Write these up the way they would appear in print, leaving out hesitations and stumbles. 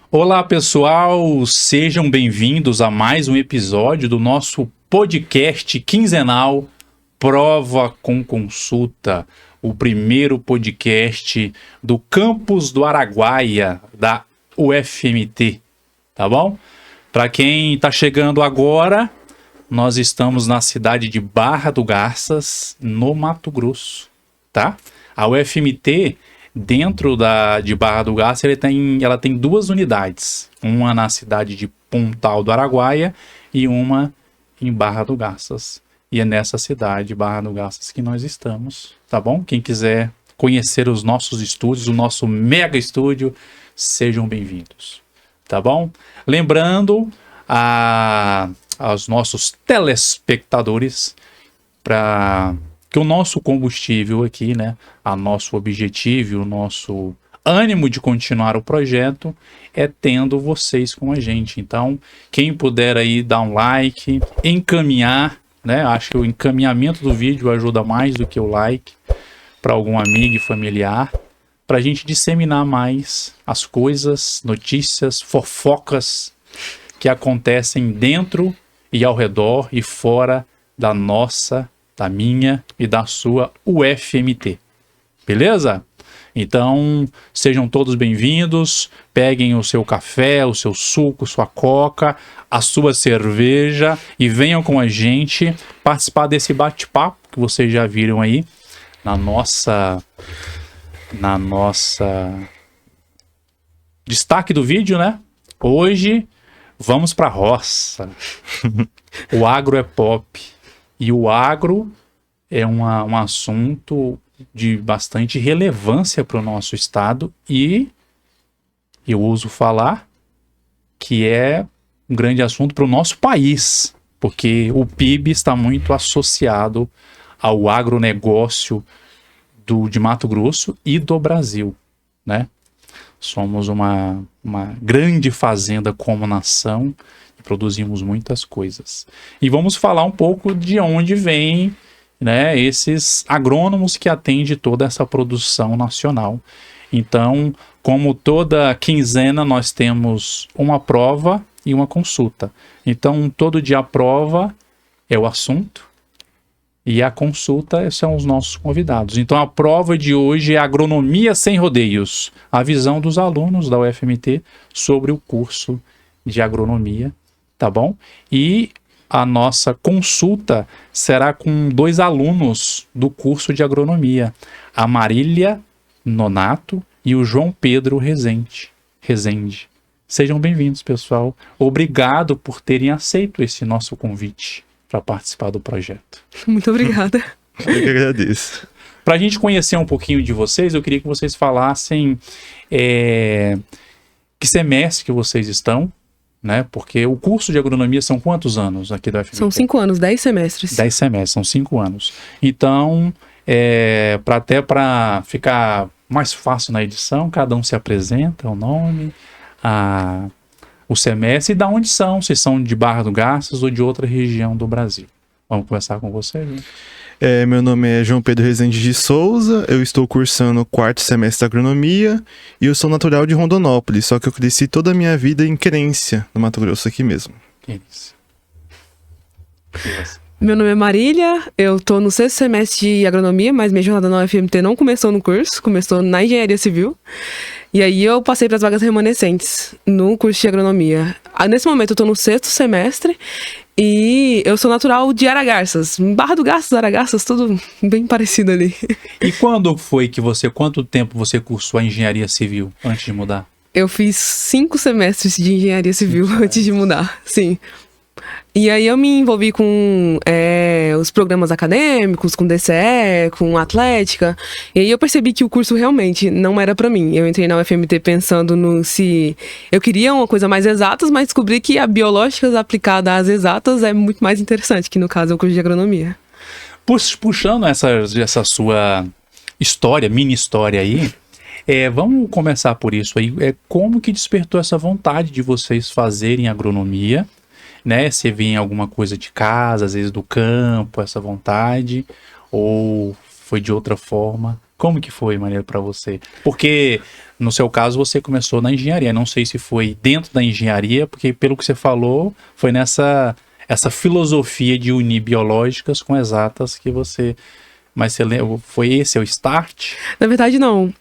Olá, pessoal, sejam bem-vindos a mais um episódio do nosso podcast quinzenal Prova com Consulta, o primeiro podcast do campus do Araguaia, da UFMT, tá bom? Para quem está chegando agora, nós estamos na cidade de Barra do Garças, no Mato Grosso, tá? A UFMT, dentro de Barra do Garças, ela tem duas unidades. Uma na cidade de Pontal do Araguaia e uma em Barra do Garças. E é nessa cidade, Barra do Garças, que nós estamos, tá bom? Quem quiser conhecer os nossos estúdios, o nosso mega estúdio, sejam bem-vindos, tá bom? Lembrando aos nossos telespectadores para que o nosso combustível aqui, né, o nosso objetivo, o nosso ânimo de continuar o projeto é tendo vocês com a gente. Então, quem puder aí dar um like, encaminhar, né, acho que o encaminhamento do vídeo ajuda mais do que o like para algum amigo e familiar, para a gente disseminar mais as coisas, notícias, fofocas que acontecem dentro e ao redor e fora da nossa, da minha e da sua UFMT. Beleza? Então, sejam todos bem-vindos, peguem o seu café, o seu suco, sua coca, a sua cerveja e venham com a gente participar desse bate-papo que vocês já viram aí na nossa destaque do vídeo, né? Hoje vamos para a roça. O agro é pop. E o agro é um assunto de bastante relevância para o nosso estado. E eu ouso falar que é um grande assunto para o nosso país. Porque o PIB está muito associado ao agronegócio de Mato Grosso e do Brasil, né? Somos uma grande fazenda como nação e produzimos muitas coisas. E vamos falar um pouco de onde vem, né, esses agrônomos que atendem toda essa produção nacional. Então, como toda quinzena, nós temos uma prova e uma consulta. Então, todo dia a prova é o assunto e a consulta são os nossos convidados. Então, a prova de hoje é Agronomia Sem Rodeios, a visão dos alunos da UFMT sobre o curso de agronomia, tá bom? E a nossa consulta será com dois alunos do curso de agronomia, a Marília Nonato e o João Pedro Rezende. Sejam bem-vindos, pessoal. Obrigado por terem aceito esse nosso convite para participar do projeto. Muito obrigada. Eu que agradeço. Para a gente conhecer um pouquinho de vocês, eu queria que vocês falassem que semestre que vocês estão, né? Porque o curso de agronomia são quantos anos aqui da UFMT? São 5 anos, 10 semestres. 10 semestres, são 5 anos. Então, para ficar mais fácil na edição, cada um se apresenta, o nome, o semestre e de onde são, se são de Barra do Garças ou de outra região do Brasil. Vamos começar com você, né? Meu nome é João Pedro Rezende de Souza, eu estou cursando o 4º semestre de agronomia e eu sou natural de Rondonópolis, só que eu cresci toda a minha vida em Querência, no Mato Grosso, aqui mesmo. Isso. Meu nome é Marília, eu tô no 6º semestre de agronomia, mas minha jornada na UFMT não começou no curso, começou na engenharia civil. E aí eu passei para as vagas remanescentes no curso de agronomia. Nesse momento eu tô no 6º semestre e eu sou natural de Aragarças. Barra do Garças, Aragarças, tudo bem parecido ali. E quanto tempo você cursou a engenharia civil antes de mudar? Eu fiz 5 semestres de engenharia civil antes de mudar, sim. E aí eu me envolvi com os programas acadêmicos, com DCE, com atlética. E aí eu percebi que o curso realmente não era pra mim. Eu entrei na UFMT pensando se eu queria uma coisa mais exatas, mas descobri que a biológicas aplicada às exatas é muito mais interessante, que no caso é o curso de agronomia. Puxando essa sua história, mini história aí, vamos começar por isso aí. Como que despertou essa vontade de vocês fazerem agronomia? Né? Você vê em alguma coisa de casa, às vezes do campo, essa vontade, ou foi de outra forma? Como que foi, Maria, para você? Porque, no seu caso, você começou na engenharia. Não sei se foi dentro da engenharia, porque pelo que você falou, foi essa filosofia de unir biológicas com exatas que você... Mas você lembra, foi esse o start? Na verdade, não.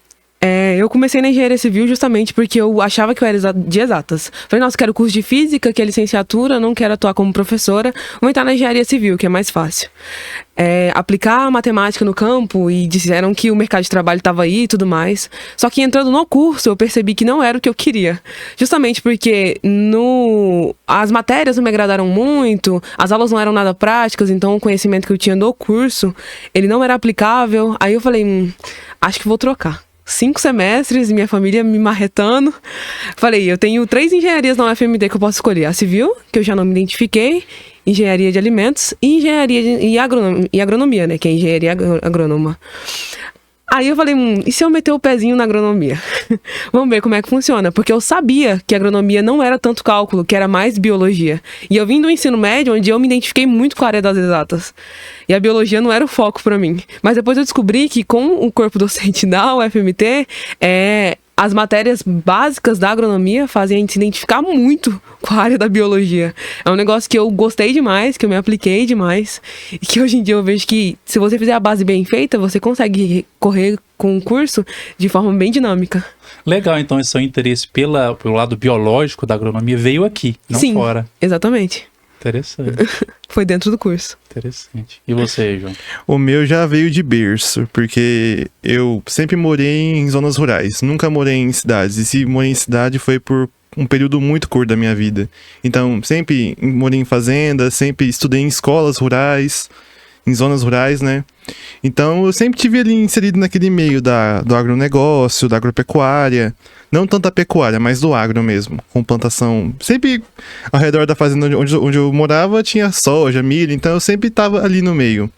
Eu comecei na engenharia civil justamente porque eu achava que eu era de exatas. Falei, nossa, quero curso de física, que é licenciatura, não quero atuar como professora, vou entrar na engenharia civil, que é mais fácil. Aplicar a matemática no campo e disseram que o mercado de trabalho estava aí e tudo mais. Só que entrando no curso, eu percebi que não era o que eu queria. Justamente porque as matérias não me agradaram muito, as aulas não eram nada práticas, então o conhecimento que eu tinha do curso, ele não era aplicável. Aí eu falei, acho que vou trocar. 5 semestres, minha família me marretando. Falei, eu tenho 3 engenharias na UFMT que eu posso escolher. A civil, que eu já não me identifiquei, engenharia de alimentos e engenharia e agronomia, né? Que é engenharia agrônoma. Aí eu falei, e se eu meter o pezinho na agronomia? Vamos ver como é que funciona. Porque eu sabia que a agronomia não era tanto cálculo, que era mais biologia. E eu vim do ensino médio, onde eu me identifiquei muito com a área das exatas. E a biologia não era o foco pra mim. Mas depois eu descobri que com o corpo docente da UFMT, as matérias básicas da agronomia fazem a gente se identificar muito com a área da biologia. É um negócio que eu gostei demais, que eu me apliquei demais, e que hoje em dia eu vejo que se você fizer a base bem feita, você consegue correr com o curso de forma bem dinâmica. Legal, então esse seu interesse pelo lado biológico da agronomia veio aqui, não Sim, fora. Exatamente. Interessante. Foi dentro do curso. Interessante. E você, João? O meu já veio de berço, porque eu sempre morei em zonas rurais, nunca morei em cidades. E se morei em cidade foi por um período muito curto da minha vida. Então, sempre morei em fazendas, sempre estudei em escolas rurais, em zonas rurais, né? Então, eu sempre tive ali inserido naquele meio do agronegócio, da agropecuária. Não tanto a pecuária, mas do agro mesmo, com plantação. Sempre ao redor da fazenda onde eu morava tinha soja, milho, então eu sempre estava ali no meio.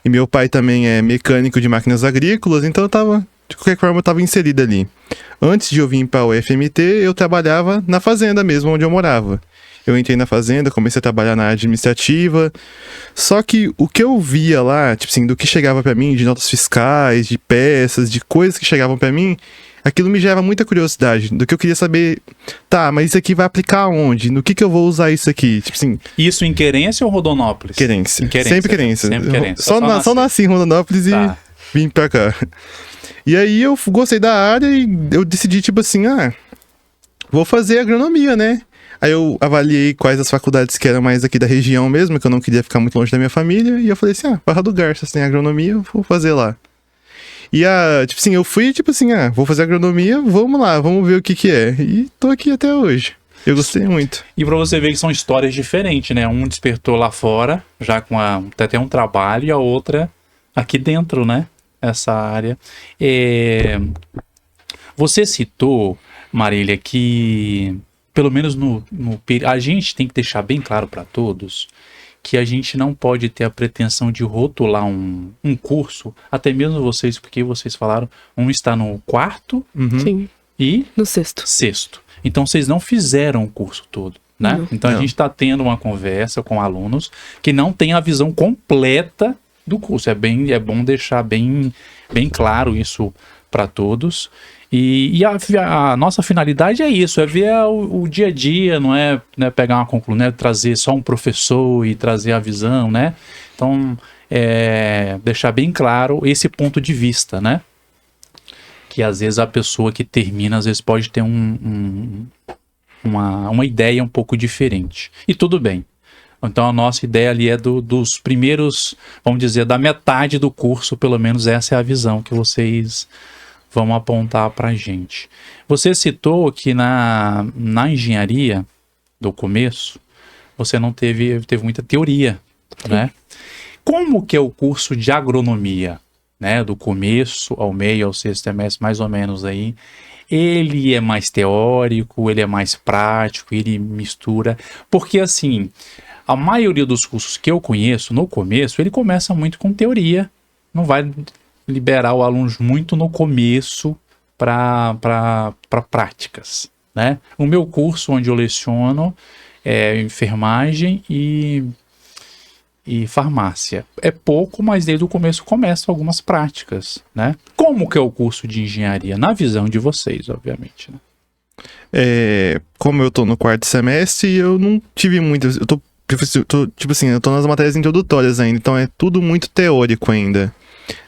E meu pai também é mecânico de máquinas agrícolas, então de qualquer forma eu estava inserido ali. Antes de eu vir para o UFMT, eu trabalhava na fazenda mesmo, onde eu morava. Eu entrei na fazenda, comecei a trabalhar na área administrativa. Só que o que eu via lá, tipo assim, do que chegava para mim, de notas fiscais, de peças, de coisas que chegavam para mim, aquilo me gerava muita curiosidade, do que eu queria saber, tá, mas isso aqui vai aplicar aonde? No que eu vou usar isso aqui? Tipo assim... Isso em Querência ou Rondonópolis? Querência. Querência. Sempre Querência. Sempre Querência. Só nasci em Rondonópolis e vim pra cá. E aí eu gostei da área e eu decidi, tipo assim, vou fazer agronomia, né? Aí eu avaliei quais as faculdades que eram mais aqui da região mesmo, que eu não queria ficar muito longe da minha família, e eu falei assim, Barra do Garças tem agronomia, eu vou fazer lá. E tipo assim, eu fui tipo assim, vou fazer agronomia, vamos lá, vamos ver o que é. E tô aqui até hoje. Eu gostei muito. E pra você ver que são histórias diferentes, né? Um despertou lá fora, já com até um trabalho, e a outra aqui dentro, né? Essa área. Você citou, Marília, que pelo menos a gente tem que deixar bem claro para todos que a gente não pode ter a pretensão de rotular um curso, até mesmo vocês, porque vocês falaram, um está no 4º Sim. E no 6º. Então vocês não fizeram o curso todo, né? Não. Então a gente está tendo uma conversa com alunos que não têm a visão completa do curso. É bom deixar bem claro isso para todos. E a nossa finalidade é isso, é ver o dia a dia, não é, né, pegar uma conclusão, né, trazer só um professor e trazer a visão, né? Então, deixar bem claro esse ponto de vista, né? Que às vezes a pessoa que termina, às vezes pode ter uma ideia um pouco diferente. E tudo bem. Então a nossa ideia ali é dos primeiros, vamos dizer, da metade do curso, pelo menos essa é a visão que vocês vão apontar para a gente. Você citou que na engenharia, do começo, você não teve muita teoria, né? Como que é o curso de agronomia, né? Do começo ao meio, ao 6º semestre, mais ou menos aí. Ele é mais teórico, ele é mais prático, ele mistura. Porque assim, a maioria dos cursos que eu conheço, no começo, ele começa muito com teoria. Não vai liberar o aluno muito no começo para práticas, né? O meu curso onde eu leciono é enfermagem e e farmácia. É pouco, mas desde o começo começam algumas práticas, né? Como que é o curso de engenharia? Na visão de vocês, obviamente, né? Como eu tô no 4º semestre, eu não tive muitas. Eu tô, tipo assim, eu tô nas matérias introdutórias ainda, então é tudo muito teórico ainda.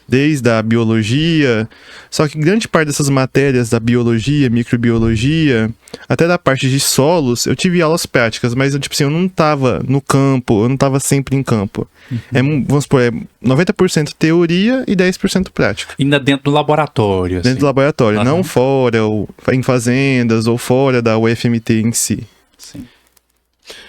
Desde a biologia, só que grande parte dessas matérias da biologia, microbiologia, até da parte de solos, eu tive aulas práticas, mas tipo assim, eu não tava no campo, eu não tava sempre em campo. Vamos supor, 90% teoria e 10% prática. Ainda dentro do laboratório, assim. Dentro do laboratório, Aham. não fora, ou em fazendas, ou fora da UFMT em si. Sim.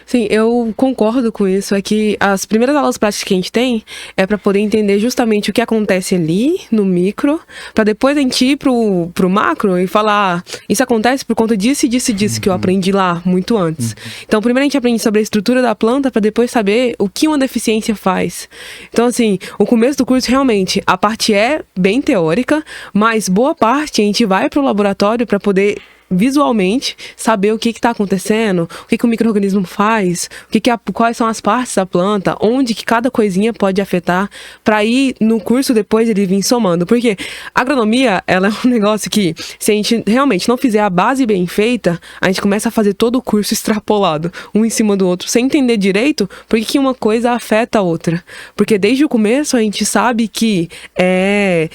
Sim, eu concordo com isso. É que as primeiras aulas práticas que a gente tem é para poder entender justamente o que acontece ali no micro, para depois a gente ir pro macro e falar, isso acontece por conta disso e disso e disso que eu aprendi lá muito antes. Então, primeiro a gente aprende sobre a estrutura da planta para depois saber o que uma deficiência faz. Então, assim, o começo do curso realmente, a parte é bem teórica, mas boa parte a gente vai pro laboratório para poder visualmente saber o que está acontecendo, o que o micro-organismo faz, quais são as partes da planta, onde que cada coisinha pode afetar, para ir no curso depois ele vir somando. Porque a agronomia, ela é um negócio que, se a gente realmente não fizer a base bem feita, a gente começa a fazer todo o curso extrapolado, um em cima do outro, sem entender direito por que uma coisa afeta a outra. Porque desde o começo a gente sabe que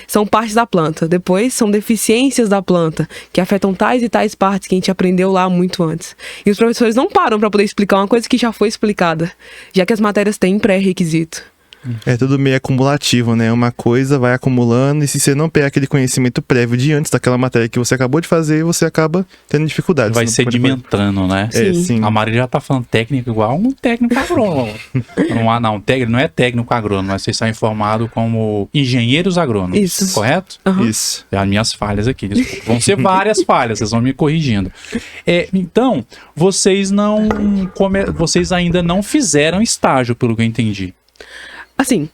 são partes da planta, depois são deficiências da planta, que afetam tais e tais partes que a gente aprendeu lá muito antes. E os professores não param para poder explicar uma coisa que já foi explicada, já que as matérias têm pré-requisito. É tudo meio acumulativo, né? Uma coisa vai acumulando e se você não pegar aquele conhecimento prévio de antes daquela matéria que você acabou de fazer, você acaba tendo dificuldades. Vai sedimentando, né? Sim. A Marília já tá falando técnico igual um técnico agrônomo. Técnico não é técnico agrônomo, mas vocês são informados como engenheiros agrônomos. Isso. Correto? Uhum. Isso. É as minhas falhas aqui, desculpa. Vão ser várias falhas, vocês vão me corrigindo. Então, vocês ainda não fizeram estágio, pelo que eu entendi. Assim,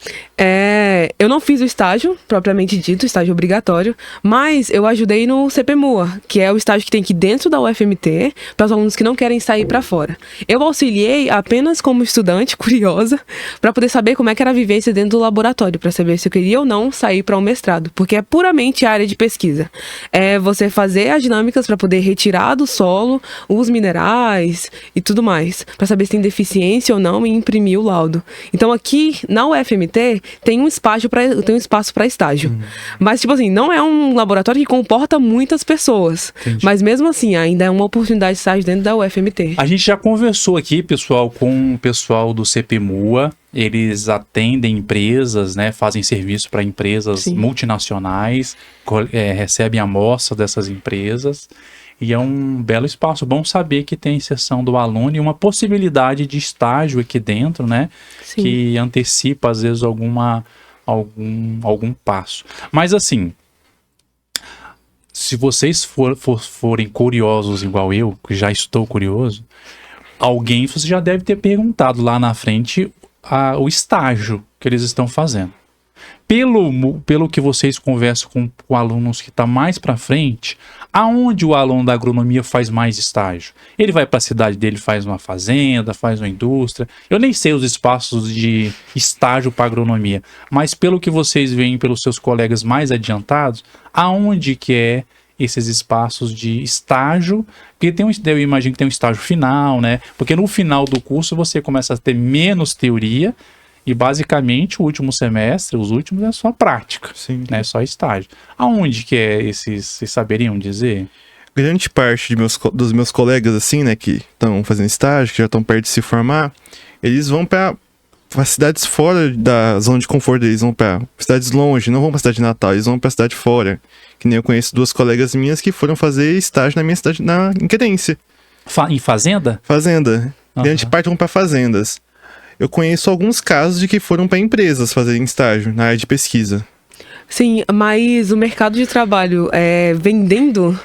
eu não fiz o estágio, propriamente dito, estágio obrigatório, mas eu ajudei no CPMUA, que é o estágio que tem aqui dentro da UFMT, para os alunos que não querem sair para fora. Eu auxiliei apenas como estudante curiosa, para poder saber como é que era a vivência dentro do laboratório, para saber se eu queria ou não sair para um mestrado, porque é puramente a área de pesquisa. É você fazer as dinâmicas para poder retirar do solo os minerais e tudo mais, para saber se tem deficiência ou não e imprimir o laudo. Então aqui na UFMT tem um espaço para estágio. Mas, tipo assim, não é um laboratório que comporta muitas pessoas. Entendi. Mas mesmo assim, ainda é uma oportunidade de estágio dentro da UFMT. A gente já conversou aqui, pessoal, com o pessoal do CPMUA. Eles atendem empresas, né? Fazem serviço para empresas Sim. multinacionais, recebem amostra dessas empresas. E é um belo espaço. Bom saber que tem inserção do aluno e uma possibilidade de estágio aqui dentro, né? Sim. Que antecipa, às vezes, algum passo. Mas, assim, se vocês forem curiosos igual eu, que já estou curioso, alguém você já deve ter perguntado lá na frente o estágio que eles estão fazendo. Pelo que vocês conversam com alunos que estão mais para frente, aonde o aluno da agronomia faz mais estágio? Ele vai para a cidade dele, faz uma fazenda, faz uma indústria. Eu nem sei os espaços de estágio para agronomia, mas pelo que vocês veem pelos seus colegas mais adiantados, aonde que é esses espaços de estágio? Porque eu imagino que tem um estágio final, né? Porque no final do curso você começa a ter menos teoria. E basicamente o último semestre, os últimos, é só prática, Sim. né? Só estágio. Aonde que é esses, vocês saberiam dizer? Grande parte dos meus colegas, assim, né, que estão fazendo estágio, que já estão perto de se formar, eles vão para cidades fora da zona de conforto deles, vão para cidades longe, não vão para cidade de Natal, eles vão para cidade fora. Que nem eu conheço 2 colegas minhas que foram fazer estágio na minha cidade, em Querência. Em fazenda? Fazenda. Aham. Grande parte vão para fazendas. Eu conheço alguns casos de que foram para empresas fazerem estágio na área de pesquisa. Sim, mas o mercado de trabalho vendendo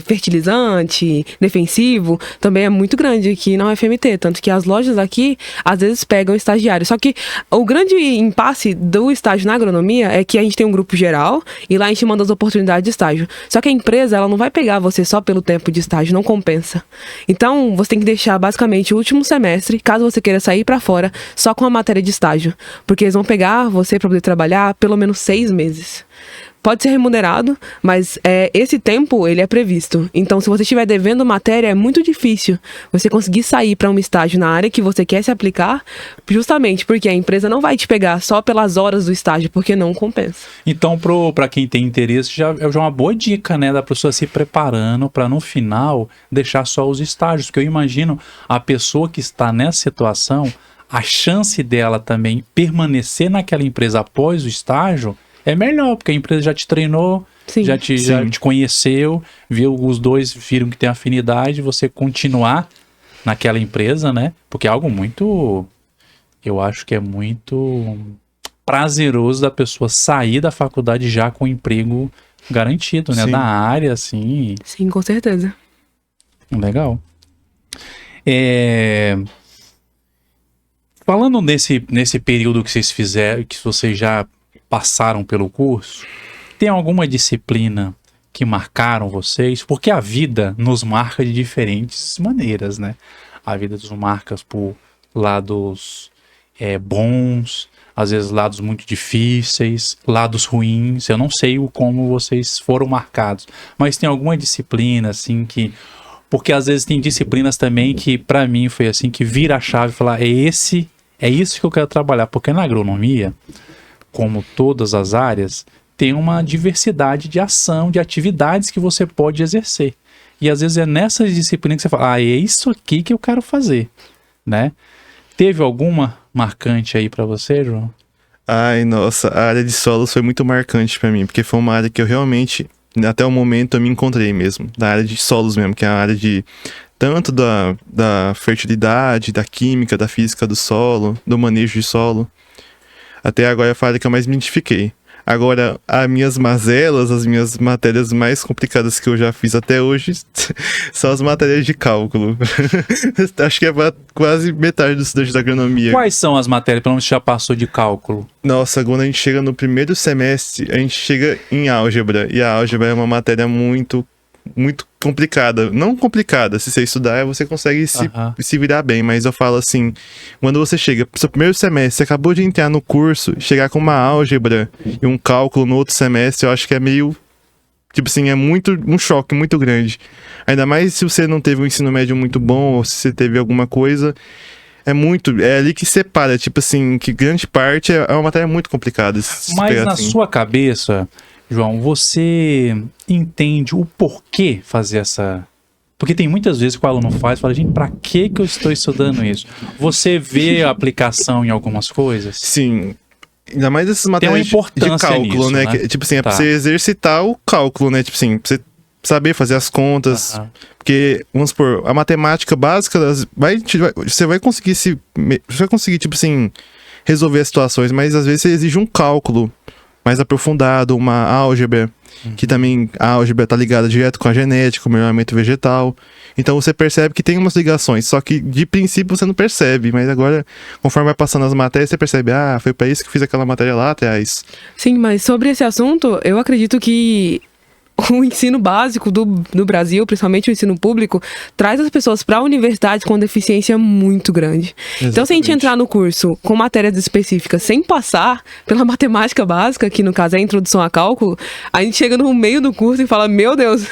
fertilizante, defensivo, também é muito grande aqui na UFMT. Tanto que as lojas aqui, às vezes, pegam estagiário. Só que o grande impasse do estágio na agronomia é que a gente tem um grupo geral e lá a gente manda as oportunidades de estágio. Só que a empresa, ela não vai pegar você só pelo tempo de estágio, não compensa. Então, você tem que deixar, basicamente, o último semestre, caso você queira sair pra fora, só com a matéria de estágio. Porque eles vão pegar você pra poder trabalhar pelo menos 6 meses. Pode ser remunerado, mas esse tempo ele é previsto. Então, se você estiver devendo matéria, é muito difícil você conseguir sair para um estágio na área que você quer se aplicar, justamente porque a empresa não vai te pegar só pelas horas do estágio, porque não compensa. Então, para quem tem interesse, já é uma boa dica, né, da pessoa se preparando para no final deixar só os estágios, porque eu imagino a pessoa que está nessa situação, a chance dela também permanecer naquela empresa após o estágio é melhor, porque a empresa já te treinou, já te conheceu, viu, os dois viram que tem afinidade, você continuar naquela empresa, né? Porque é algo muito, eu acho que é muito prazeroso da pessoa sair da faculdade já com o emprego garantido, né? Sim. Da área, assim. Sim, com certeza. Legal. Falando nesse período que vocês fizeram, que vocês já passaram pelo curso, tem alguma disciplina que marcaram vocês? Porque a vida nos marca de diferentes maneiras, né? A vida nos marca por lados bons, às vezes lados muito difíceis, lados ruins. Eu não sei como vocês foram marcados, mas tem alguma disciplina assim que... Porque às vezes tem disciplinas também que pra mim foi assim, que vira a chave e falar, é isso que eu quero trabalhar. Porque na agronomia, como todas as áreas, tem uma diversidade de ação, de atividades que você pode exercer. E às vezes é nessas disciplinas que você fala, é isso aqui que eu quero fazer, né? Teve alguma marcante aí pra você, João? Ai, nossa, a área de solos foi muito marcante pra mim, porque foi uma área que eu realmente, até o momento, eu me encontrei mesmo. Da área de solos mesmo, que é a área de tanto da fertilidade, da química, da física do solo, do manejo de solo. Até agora foi a área que eu mais me identifiquei. Agora, as minhas mazelas, as minhas matérias mais complicadas que eu já fiz até hoje são as matérias de cálculo. Acho que é quase metade do estudante da agronomia. Quais são as matérias, pelo menos, que já passou de cálculo? Nossa, quando a gente chega no primeiro semestre, a gente chega em álgebra. E a álgebra é uma matéria muito complicada. Não complicada, se você estudar, você consegue se virar bem. Mas eu falo assim, quando você chega pro seu primeiro semestre, você acabou de entrar no curso, chegar com uma álgebra e um cálculo no outro semestre, eu acho que é meio... Tipo assim, é um choque muito grande. Ainda mais se você não teve um ensino médio muito bom, ou se você teve alguma coisa... É ali que separa, tipo assim, que grande parte é uma matéria muito complicada. Mas na assim. sua cabeça, João, você entende o porquê fazer essa... Porque tem muitas vezes que o aluno fala, gente, pra que eu estou estudando isso? Você vê a aplicação em algumas coisas? Sim. Ainda mais essas matérias Tem uma importância de cálculo, nisso, né? né? Que, tipo assim, é pra você exercitar o cálculo, né? Tipo assim, pra você saber fazer as contas. Porque, vamos supor, a matemática básica, você vai conseguir, tipo assim, resolver as situações, mas às vezes você exige um cálculo mais aprofundado, uma álgebra, que também a álgebra tá ligada direto com a genética, o melhoramento vegetal. Então você percebe que tem umas ligações, só que de princípio você não percebe, mas agora, conforme vai passando as matérias, você percebe, foi pra isso que eu fiz aquela matéria lá atrás. Sim, mas sobre esse assunto, eu acredito que o ensino básico do Brasil, principalmente o ensino público, traz as pessoas para universidades com deficiência muito grande. Exatamente. Então, se a gente entrar no curso com matérias específicas sem passar pela matemática básica, que no caso é a introdução a cálculo, a gente chega no meio do curso e fala, meu Deus,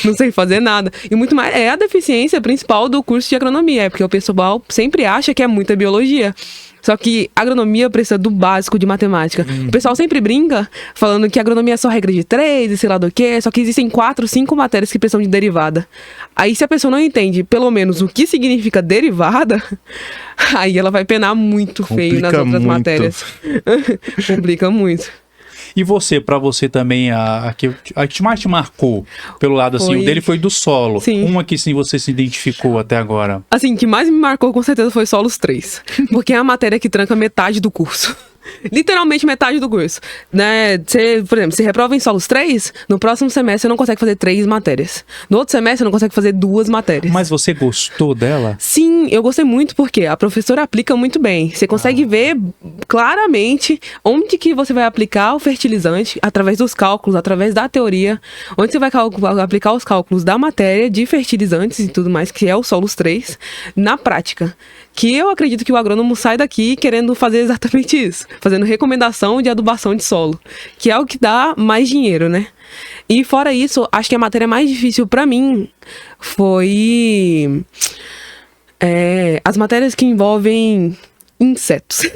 não sei fazer nada. E muito mais, é a deficiência principal do curso de agronomia, porque o pessoal sempre acha que é muita biologia. Só que a agronomia precisa do básico de matemática. O pessoal sempre brinca falando que a agronomia é só regra de 3 e sei lá do que, só que existem 4, 5 matérias que precisam de derivada. Aí se a pessoa não entende pelo menos o que significa derivada, aí ela vai penar muito feio nas outras matérias. Complica muito. E você, pra você também, a que mais te marcou pelo lado assim, o dele foi do solo. Sim. Uma que sim, você se identificou até agora. Assim, que mais me marcou com certeza foi Solos 3. Porque é a matéria que tranca metade do curso. literalmente metade do curso, né? Você, por exemplo, se reprova em solos 3, no próximo semestre você não consegue fazer 3 matérias. No outro semestre você não consegue fazer 2 matérias. Mas você gostou dela? Sim, eu gostei muito porque a professora aplica muito bem. Você consegue ver claramente onde que você vai aplicar o fertilizante, através dos cálculos, através da teoria, onde você vai aplicar os cálculos da matéria de fertilizantes e tudo mais, que é o solos 3, na prática. Que eu acredito que o agrônomo sai daqui querendo fazer exatamente isso, fazendo recomendação de adubação de solo, que é o que dá mais dinheiro, né? E fora isso, acho que a matéria mais difícil pra mim foi as matérias que envolvem insetos.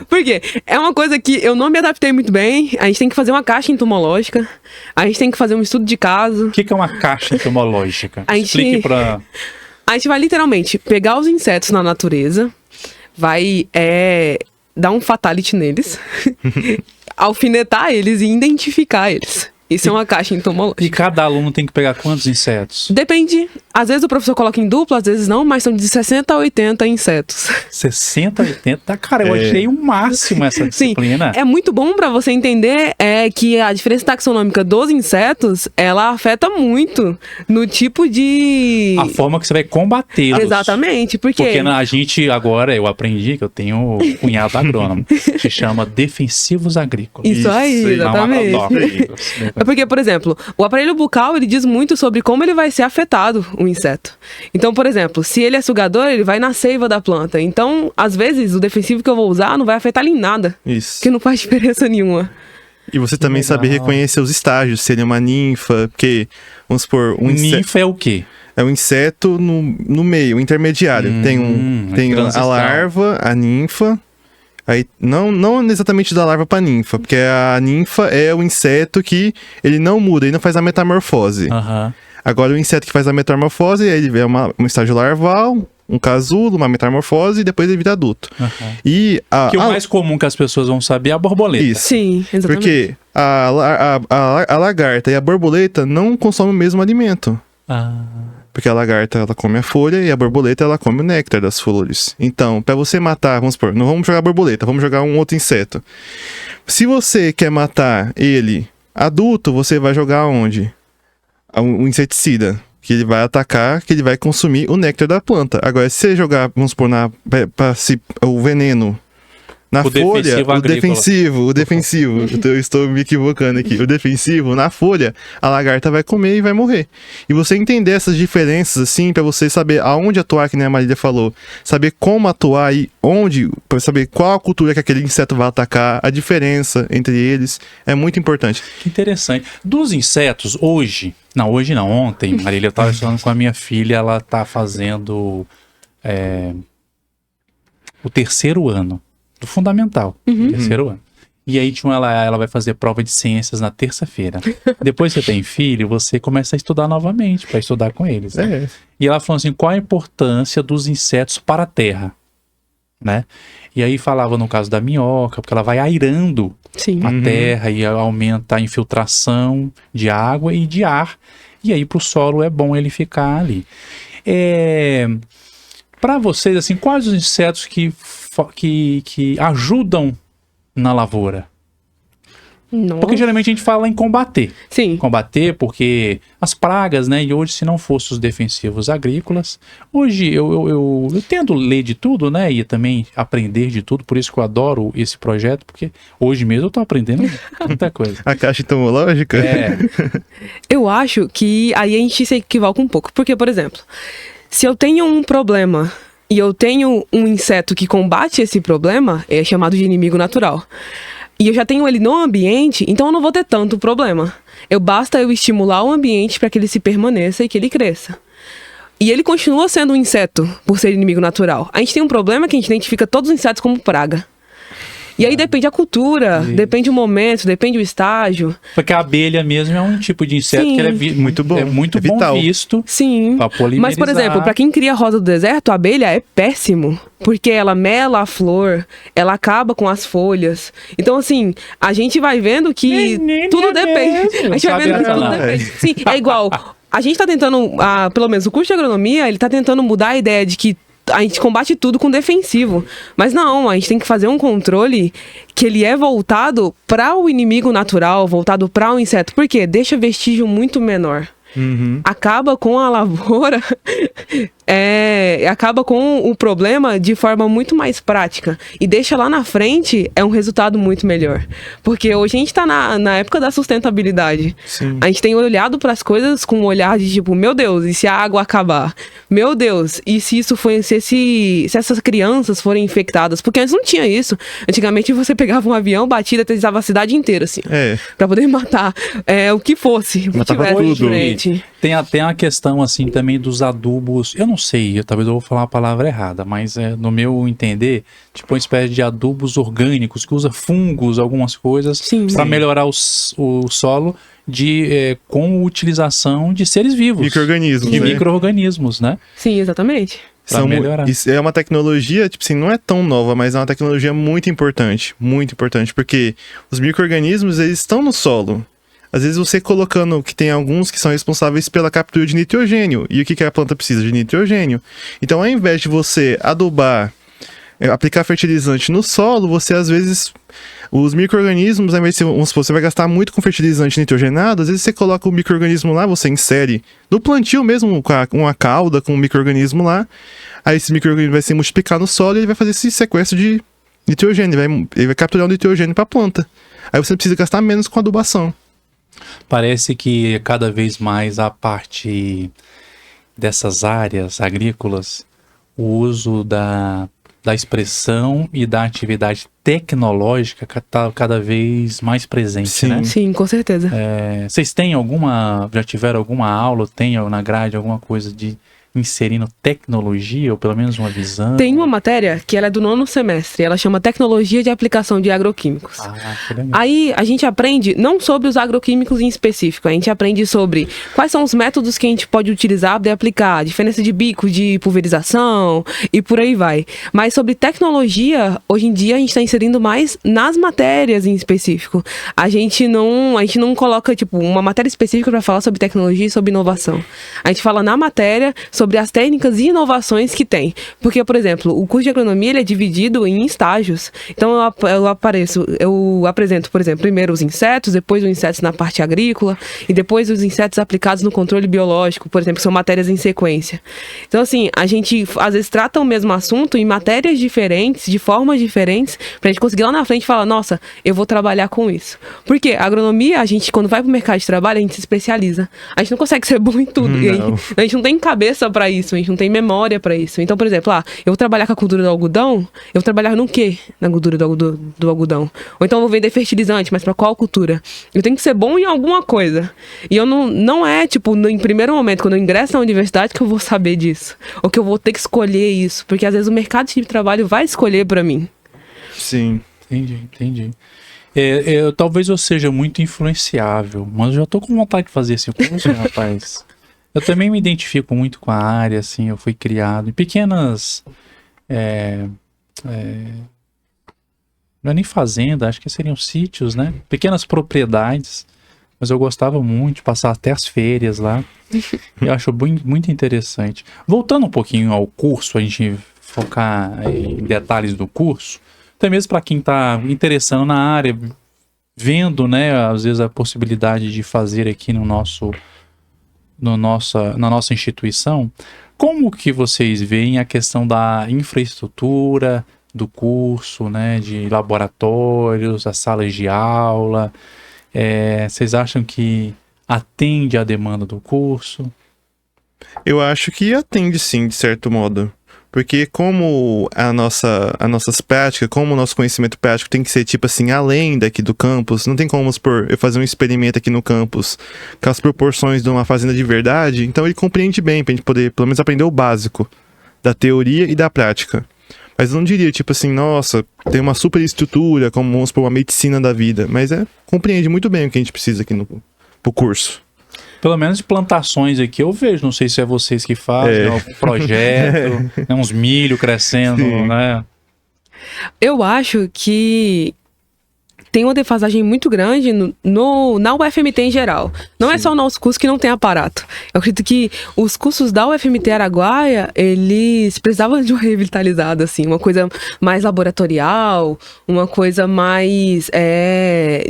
Por quê? É uma coisa que eu não me adaptei muito bem. A gente tem que fazer uma caixa entomológica, a gente tem que fazer um estudo de caso. O que é uma caixa entomológica? A gente- Explique pra... A gente vai literalmente pegar os insetos na natureza, vai dar um fatality neles, alfinetar eles e identificar eles. Isso é uma caixa entomológica. E cada aluno tem que pegar quantos insetos? Depende. Às vezes o professor coloca em dupla, às vezes não, mas são de 60 a 80 insetos. 60, 80? Cara, eu achei o máximo essa Sim, disciplina. é muito bom pra você entender que a diferença taxonômica dos insetos, ela afeta muito no tipo de... A forma que você vai combatê-los. Exatamente, porque A gente agora, eu aprendi que eu tenho um cunhado agrônomo, se chama defensivos agrícolas. Isso aí, Isso aí. exatamente. É porque, por exemplo, o aparelho bucal, ele diz muito sobre como ele vai ser afetado, o inseto. Então, por exemplo, se ele é sugador, ele vai na seiva da planta. Então, às vezes, o defensivo que eu vou usar não vai afetar ele em nada, Isso. que não faz diferença nenhuma. E você também legal. saber reconhecer os estágios, se ele é uma ninfa, porque, vamos supor, Ninfa é o quê? é um inseto no meio, intermediário. Tem a transição. larva, a ninfa. Aí, não exatamente da larva pra ninfa, porque a ninfa é o inseto que ele não muda, ele não faz a metamorfose. Aham. Agora o inseto que faz a metamorfose, ele é um estágio larval, um casulo, uma metamorfose e depois ele vira adulto. Aham. E Que o mais comum que as pessoas vão saber é a borboleta. Isso. Sim, exatamente. Porque a lagarta e a borboleta não consomem o mesmo alimento. Ah. Porque a lagarta, ela come a folha e a borboleta, ela come o néctar das flores. Então, para você matar, vamos supor, não vamos jogar a borboleta, vamos jogar um outro inseto. Se você quer matar ele adulto, você vai jogar onde? Um inseticida. Que ele vai atacar, que ele vai consumir o néctar da planta. Agora, se você jogar, vamos supor, o veneno na O folha, defensivo agrícola. o defensivo, eu estou me equivocando aqui, o defensivo, na folha, a lagarta vai comer e vai morrer. E você entender essas diferenças, assim, pra você saber aonde atuar, que nem a Marília falou, saber como atuar e onde, pra saber qual a cultura que aquele inseto vai atacar, a diferença entre eles, é muito importante. Que interessante. Dos insetos, hoje não, ontem, Marília, eu tava falando com a minha filha, ela tá fazendo o 3º ano do fundamental, terceiro ano. E aí ela vai fazer prova de ciências na terça-feira. Depois que você tem filho, você começa a estudar novamente, para estudar com eles. Né? E ela falou assim, qual a importância dos insetos para a terra? Né? E aí falava no caso da minhoca, porque ela vai airando Sim. a terra e aumenta a infiltração de água e de ar. E aí para o solo é bom ele ficar ali. Para vocês, assim, quais os insetos que ajudam na lavoura? Nossa. Porque geralmente a gente fala em combater. Sim. Combater porque as pragas, né? E hoje, se não fossem os defensivos agrícolas, hoje eu tento ler de tudo, né? E também aprender de tudo. Por isso que eu adoro esse projeto, porque hoje mesmo eu tô aprendendo muita coisa. A caixa entomológica? Eu acho que aí a gente se equivoca um pouco. Porque, por exemplo, se eu tenho um problema e eu tenho um inseto que combate esse problema, é chamado de inimigo natural. E eu já tenho ele no ambiente, então eu não vou ter tanto problema. Basta eu estimular o ambiente para que ele se permaneça e que ele cresça. E ele continua sendo um inseto, por ser inimigo natural. A gente tem um problema que a gente identifica todos os insetos como praga. E aí depende a cultura, depende o momento, depende o estágio. Porque a abelha mesmo é um tipo de inseto Sim. que ele é Muito bom. É muito É bom vital. visto. Sim. Pra polimerizar. Mas, por exemplo, para quem cria rosa do deserto, a abelha é péssimo. Porque ela mela a flor, ela acaba com as folhas. Então, assim, a gente vai vendo que tudo depende. A gente vai vendo que tudo depende. Sim, é igual. A gente tá tentando, pelo menos o curso de agronomia, ele tá tentando mudar a ideia de que a gente combate tudo com defensivo. Mas não, a gente tem que fazer um controle que ele é voltado para o inimigo natural, voltado para o inseto. Por quê? Deixa vestígio muito menor. Acaba com a lavoura, acaba com o problema de forma muito mais prática e deixa lá na frente um resultado muito melhor. Porque hoje a gente tá na época da sustentabilidade. Sim. A gente tem olhado para as coisas com um olhar de tipo, meu Deus, e se a água acabar? Meu Deus, e se isso foi, se essas crianças forem infectadas? Porque antes não tinha isso. Antigamente você pegava um avião, batia, detetizava a cidade inteira, assim, pra poder matar o que fosse, o que Matava tivesse de tudo. frente. Tem até a questão, assim, também dos adubos. Eu não sei, talvez eu vou falar a palavra errada, mas no meu entender, tipo uma espécie de adubos orgânicos, que usa fungos, algumas coisas, para melhorar o solo com utilização de seres vivos. Micro-organismos, de né? micro-organismos, né? Sim, exatamente. Pra melhorar. Isso é uma tecnologia, tipo assim, não é tão nova, mas é uma tecnologia muito importante, porque os micro-organismos, eles estão no solo. Às vezes você colocando que tem alguns que são responsáveis pela captura de nitrogênio. E o que a planta precisa? De nitrogênio. Então, ao invés de você adubar, aplicar fertilizante no solo, você às vezes... Os micro-organismos, ao invés de você vai gastar muito com fertilizante nitrogenado, às vezes você coloca o micro-organismo lá, você insere no plantio mesmo, com uma cauda, com um micro-organismo lá. Aí esse micro-organismo vai se multiplicar no solo e ele vai fazer esse sequestro de nitrogênio. Ele vai capturar o nitrogênio para a planta. Aí você precisa gastar menos com adubação. Parece que cada vez mais a parte dessas áreas agrícolas, o uso da expressão e da atividade tecnológica está cada vez mais presente, né? Sim, com certeza. Vocês têm já tiveram alguma aula, tem na grade alguma coisa de inserindo tecnologia, ou pelo menos uma visão? Tem uma matéria que ela é do 9º semestre, ela chama Tecnologia de Aplicação de Agroquímicos. Que legal. Aí a gente aprende não sobre os agroquímicos em específico, a gente aprende sobre quais são os métodos que a gente pode utilizar para aplicar, a diferença de bico, de pulverização e por aí vai. Mas sobre tecnologia, hoje em dia a gente está inserindo mais nas matérias em específico. A gente não coloca tipo uma matéria específica para falar sobre tecnologia e sobre inovação. A gente fala na matéria sobre as técnicas e inovações que tem. Porque, por exemplo, o curso de agronomia ele é dividido em estágios. Então, eu apresento, por exemplo, primeiro os insetos, depois os insetos na parte agrícola, e depois os insetos aplicados no controle biológico, por exemplo, que são matérias em sequência. Então, assim, a gente, às vezes, trata o mesmo assunto em matérias diferentes, de formas diferentes, pra gente conseguir lá na frente falar, nossa, eu vou trabalhar com isso. Porque a agronomia, a gente, quando vai pro mercado de trabalho, a gente se especializa. A gente não consegue ser bom em tudo. A gente não tem cabeça para isso, a gente não tem memória para isso. Então, por exemplo, eu vou trabalhar com a cultura do algodão, eu vou trabalhar no quê? Na cultura do algodão. Ou então eu vou vender fertilizante, mas para qual cultura? Eu tenho que ser bom em alguma coisa. E eu não é, tipo, em primeiro momento, quando eu ingresso na universidade, que eu vou saber disso. Ou que eu vou ter que escolher isso. Porque às vezes o mercado de trabalho vai escolher para mim. Sim. Entendi. Talvez eu seja muito influenciável, mas eu já tô com vontade de fazer esse curso, rapaz. Eu também me identifico muito com a área, assim, eu fui criado em pequenas... não é nem fazenda, acho que seriam sítios, né? Pequenas propriedades, mas eu gostava muito de passar até as férias lá. Eu acho muito interessante. Voltando um pouquinho ao curso, a gente focar em detalhes do curso, até mesmo para quem está interessando na área, vendo, né, às vezes a possibilidade de fazer aqui na nossa instituição, como que vocês veem a questão da infraestrutura do curso, né, de laboratórios, as salas de aula? Vocês acham que atende à demanda do curso? Eu acho que atende sim, de certo modo. Porque como nossas práticas, como o nosso conhecimento prático tem que ser, tipo assim, além daqui do campus, não tem como eu fazer um experimento aqui no campus com as proporções de uma fazenda de verdade, então ele compreende bem pra gente poder, pelo menos, aprender o básico da teoria e da prática. Mas eu não diria, tipo assim, nossa, tem uma super estrutura, como, vamos supor, uma medicina da vida, mas compreende muito bem o que a gente precisa aqui pro curso. Pelo menos de plantações aqui eu vejo, não sei se é vocês que fazem, algum projeto, né, uns milho crescendo, Sim. né? Eu acho que tem uma defasagem muito grande na UFMT em geral. Não é só o nosso curso que não tem aparato. Eu acredito que os cursos da UFMT Araguaia, eles precisavam de uma revitalizada, assim, uma coisa mais laboratorial, uma coisa mais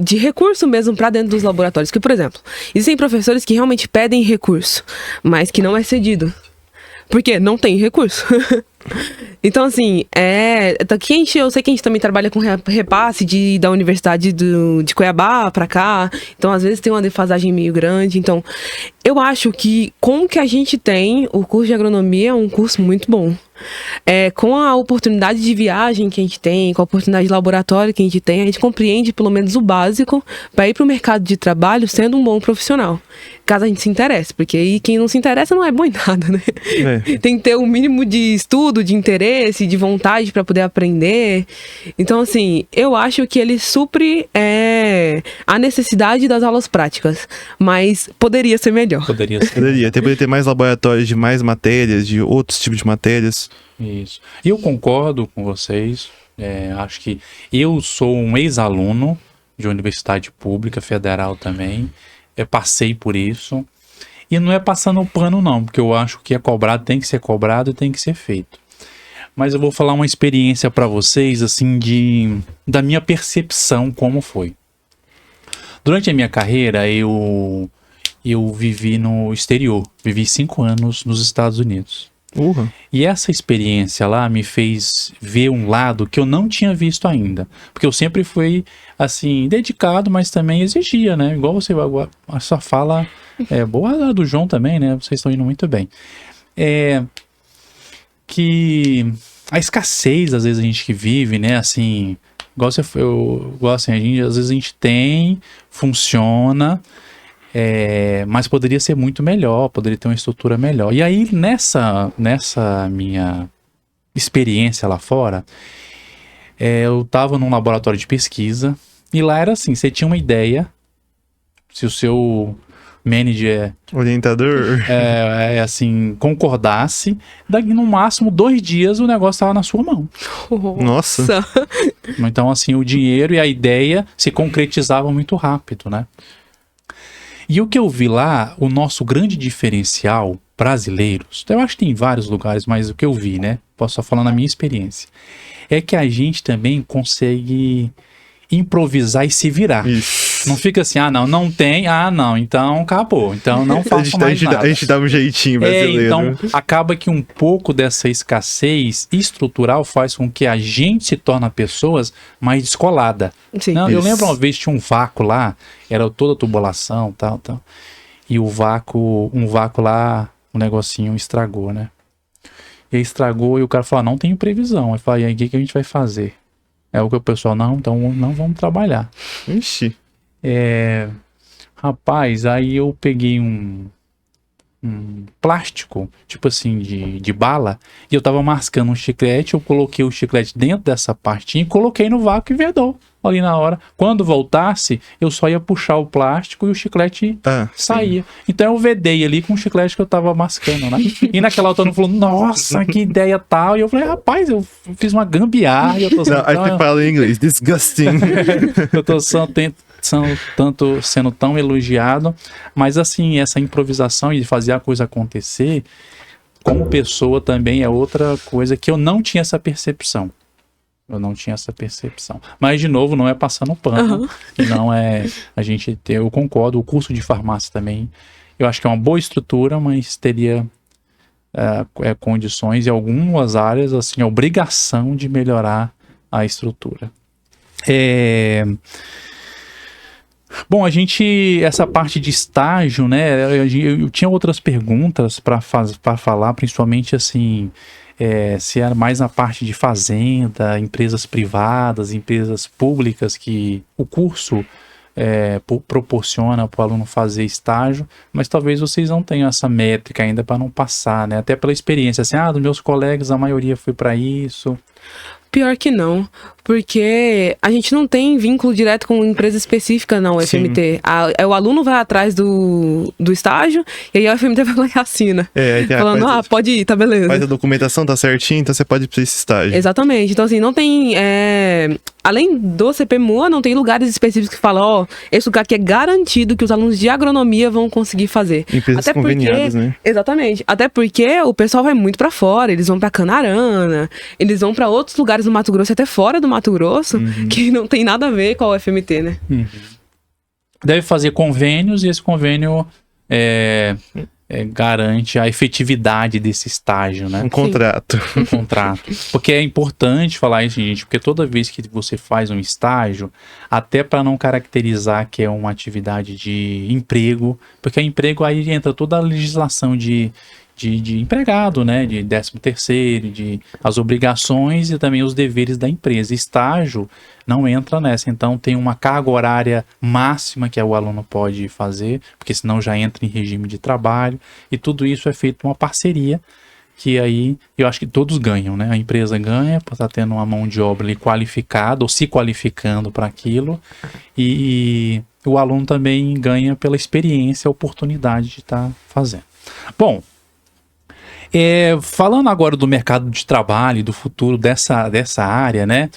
de recurso mesmo para dentro dos laboratórios. Porque, por exemplo, existem professores que realmente pedem recurso, mas que não é cedido. Porque não tem recurso. Então, assim, eu sei que a gente também trabalha com repasse da Universidade de Cuiabá pra cá. Então, às vezes tem uma defasagem meio grande. Então, eu acho que com o que a gente tem, o curso de agronomia é um curso muito bom. Com a oportunidade de viagem que a gente tem, com a oportunidade de laboratório que a gente compreende pelo menos o básico para ir para o mercado de trabalho sendo um bom profissional. Caso a gente se interesse, porque aí quem não se interessa não é bom em nada, né? Tem que ter o mínimo de estudo, de interesse, de vontade para poder aprender. Então, assim, eu acho que ele supre a necessidade das aulas práticas, mas poderia ser melhor. Poderia ser. Poderia ter mais laboratórios de mais matérias, de outros tipos de matérias. Isso. E eu concordo com vocês. Acho que eu sou um ex-aluno de universidade pública, federal também. Eu passei por isso. E não é passando o pano, não, porque eu acho que é cobrado, tem que ser cobrado e tem que ser feito. Mas eu vou falar uma experiência para vocês, assim, da minha percepção, como foi. Durante a minha carreira, eu vivi no exterior. Vivi 5 anos nos Estados Unidos. E essa experiência lá me fez ver um lado que eu não tinha visto ainda. Porque eu sempre fui, assim, dedicado, mas também exigia, né? Igual você, a sua fala boa, a do João também, né? Vocês estão indo muito bem. Que a escassez, às vezes, a gente que vive, né? Assim, às vezes a gente tem, funciona... mas poderia ser muito melhor, poderia ter uma estrutura melhor. E aí, nessa minha experiência lá fora, eu estava num laboratório de pesquisa, e lá era assim, você tinha uma ideia, se o seu manager... orientador... assim, concordasse, daqui no máximo 2 dias o negócio estava na sua mão. Nossa! Então, assim, o dinheiro e a ideia se concretizavam muito rápido, né? E o que eu vi lá, o nosso grande diferencial brasileiros, eu acho que tem em vários lugares, mas o que eu vi, né? Posso só falar na minha experiência. É que a gente também consegue improvisar e se virar. Isso. Não fica assim, não tem, não, então acabou. Então não faço mais nada. A gente dá um jeitinho brasileiro. Então acaba que um pouco dessa escassez estrutural faz com que a gente se torne pessoas mais descoladas. Sim. Eu lembro uma vez tinha um vácuo lá, era toda tubulação, tal. E um vácuo lá, um negocinho estragou, né? E aí estragou e o cara falou, não tenho previsão. Eu falei, e aí o que a gente vai fazer? O que o pessoal, então não vamos trabalhar. Ixi. Rapaz, aí eu peguei um plástico, tipo assim, de bala, e eu tava mascando um chiclete, eu coloquei o chiclete dentro dessa partinha e coloquei no vácuo e vedou ali na hora. Quando voltasse, eu só ia puxar o plástico e o chiclete saía. Então eu vedei ali com o chiclete que eu tava mascando, né? E naquela hora todo mundo falou, nossa, que ideia tal. E eu falei, rapaz, eu fiz uma gambiarra. E eu tô aí você fala em inglês, disgusting. Eu tô sendo tão elogiado, mas assim, essa improvisação e de fazer a coisa acontecer, como pessoa também é outra coisa que eu não tinha essa percepção. Mas, de novo, não é passando pano. E não é a gente ter... Eu concordo, o curso de farmácia também, eu acho que é uma boa estrutura, mas teria condições em algumas áreas, assim, a obrigação de melhorar a estrutura. Bom, essa parte de estágio, né, eu tinha outras perguntas para falar, principalmente assim, se era mais na parte de fazenda, empresas privadas, empresas públicas, que o curso proporciona para o aluno fazer estágio, mas talvez vocês não tenham essa métrica ainda para não passar, né, até pela experiência, assim, dos meus colegas, a maioria foi para isso. Pior que não, porque a gente não tem vínculo direto com empresa específica na UFMT. O aluno vai atrás do estágio e aí a UFMT vai lá e assina. Falando, pode ir, tá beleza. Faz a documentação, tá certinho, então você pode ir pra esse estágio. Exatamente. Então, assim, não tem além do CPMUA, não tem lugares específicos que falam, ó, esse lugar aqui é garantido que os alunos de agronomia vão conseguir fazer. Empresas Até conveniadas, né? Exatamente. Até porque o pessoal vai muito pra fora, eles vão pra Canarana, eles vão pra outros lugares do Mato Grosso, até fora do Mato Grosso, que não tem nada a ver com a UFMT, né? Deve fazer convênios e esse convênio garante a efetividade desse estágio, né? Um contrato. Um contrato. Porque é importante falar isso, gente, porque toda vez que você faz um estágio, até para não caracterizar que é uma atividade de emprego, porque emprego aí entra toda a legislação de empregado, né? De 13º, de as obrigações e também os deveres da empresa. Estágio não entra nessa, então tem uma carga horária máxima que o aluno pode fazer, porque senão já entra em regime de trabalho, e tudo isso é feito uma parceria, que aí eu acho que todos ganham, né? A empresa ganha por estar tendo uma mão de obra ali qualificada, ou se qualificando para aquilo, e o aluno também ganha pela experiência, a oportunidade de estar fazendo. Bom, falando agora do mercado de trabalho e do futuro dessa área, né?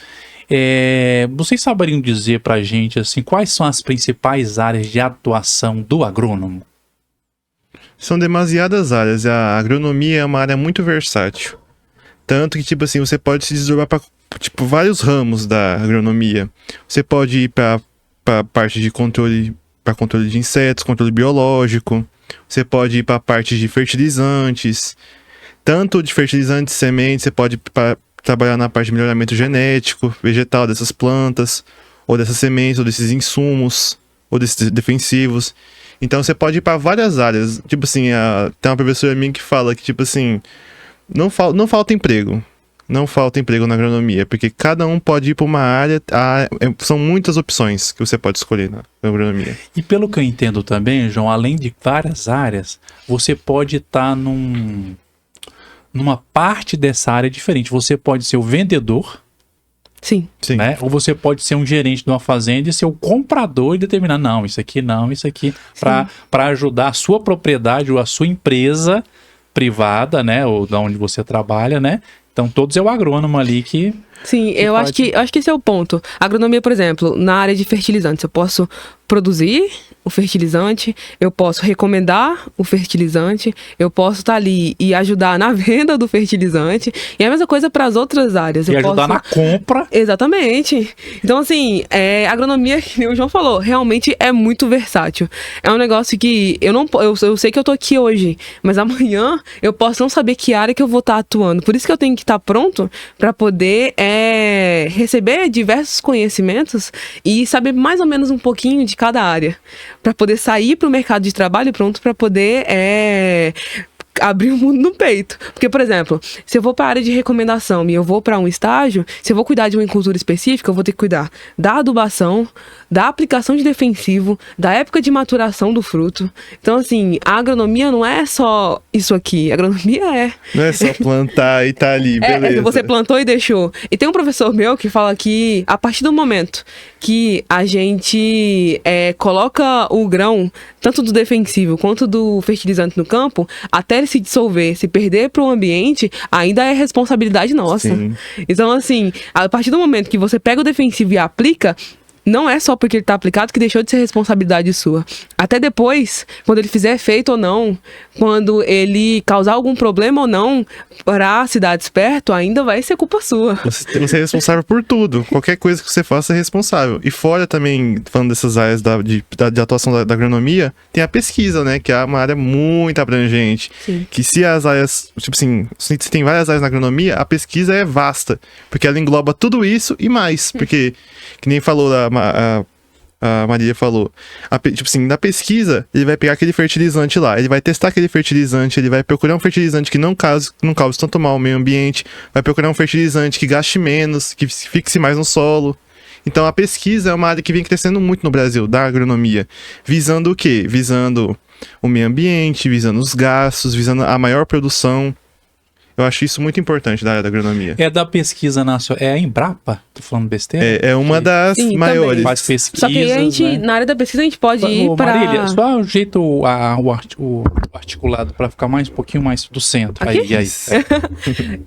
Vocês saberiam dizer pra gente assim, quais são as principais áreas de atuação do agrônomo? São demasiadas áreas. A agronomia é uma área muito versátil. Tanto que, tipo assim, você pode se desdobrar para vários ramos da agronomia. Você pode ir para parte de controle, para controle de insetos, controle biológico. Você pode ir para a parte de fertilizantes. Tanto de fertilizantes, sementes, você pode trabalhar na parte de melhoramento genético, vegetal dessas plantas, ou dessas sementes, ou desses insumos, ou desses defensivos. Então você pode ir para várias áreas. Tipo assim, tem uma professora minha que fala que, tipo assim, não falta emprego. Não falta emprego na agronomia, porque cada um pode ir para uma área. São muitas opções que você pode escolher na agronomia. E pelo que eu entendo também, João, além de várias áreas, você pode estar numa parte dessa área diferente. Você pode ser o vendedor, Sim. né? Ou você pode ser um gerente de uma fazenda e ser o comprador e determinar, não, isso aqui, para ajudar a sua propriedade ou a sua empresa privada, né? Ou da onde você trabalha, né? Então todos é o agrônomo ali que... Sim, eu acho que esse é o ponto. Agronomia, por exemplo, na área de fertilizantes, eu posso produzir o fertilizante, eu posso recomendar o fertilizante, eu posso estar ali e ajudar na venda do fertilizante, e é a mesma coisa para as outras áreas. E ajudar na compra. Exatamente. Então, assim, a agronomia, que o João falou, realmente é muito versátil. É um negócio que eu sei que eu tô aqui hoje, mas amanhã eu posso não saber que área que eu vou estar atuando. Por isso que eu tenho que estar pronto para poder receber diversos conhecimentos e saber mais ou menos um pouquinho de cada área, para poder sair para o mercado de trabalho pronto para poder abrir o mundo no peito. Porque, por exemplo, se eu vou para a área de recomendação e eu vou para um estágio, se eu vou cuidar de uma cultura específica, eu vou ter que cuidar da adubação, da aplicação de defensivo, da época de maturação do fruto. Então, assim, a agronomia não é só isso aqui. A agronomia Não é só plantar e tá ali, beleza. Você plantou e deixou. E tem um professor meu que fala que, a partir do momento que a gente coloca o grão, tanto do defensivo quanto do fertilizante no campo, até ele se dissolver, se perder para o ambiente, ainda é responsabilidade nossa. Sim. Então, assim, a partir do momento que você pega o defensivo e aplica, não é só porque ele está aplicado que deixou de ser responsabilidade sua. Até depois, quando ele fizer efeito ou não, quando ele causar algum problema ou não para cidades perto, ainda vai ser culpa sua. Você é responsável por tudo. Qualquer coisa que você faça é responsável. E fora também, falando dessas áreas de atuação da agronomia, tem a pesquisa, né? Que é uma área muito abrangente. Sim. Que se as áreas, tipo assim, se tem várias áreas na agronomia, a pesquisa é vasta. Porque ela engloba tudo isso e mais. Porque, que nem falou a Maria falou, tipo assim, na pesquisa, ele vai pegar aquele fertilizante lá, ele vai testar aquele fertilizante, ele vai procurar um fertilizante que não cause tanto mal ao meio ambiente, vai procurar um fertilizante que gaste menos, que fixe mais no solo. Então a pesquisa é uma área que vem crescendo muito no Brasil, da agronomia, visando o quê? Visando o meio ambiente, visando os gastos, visando a maior produção. Eu acho isso muito importante da área da agronomia. É da pesquisa nacional. É a Embrapa? Tô falando besteira? É uma das Sim, maiores. também. Faz pesquisas, Só que aí a gente, né? na área da pesquisa, a gente pode ir Ô, para... Marília, só o jeito, o articulado para ficar um pouquinho mais do centro. Aqui? Aí.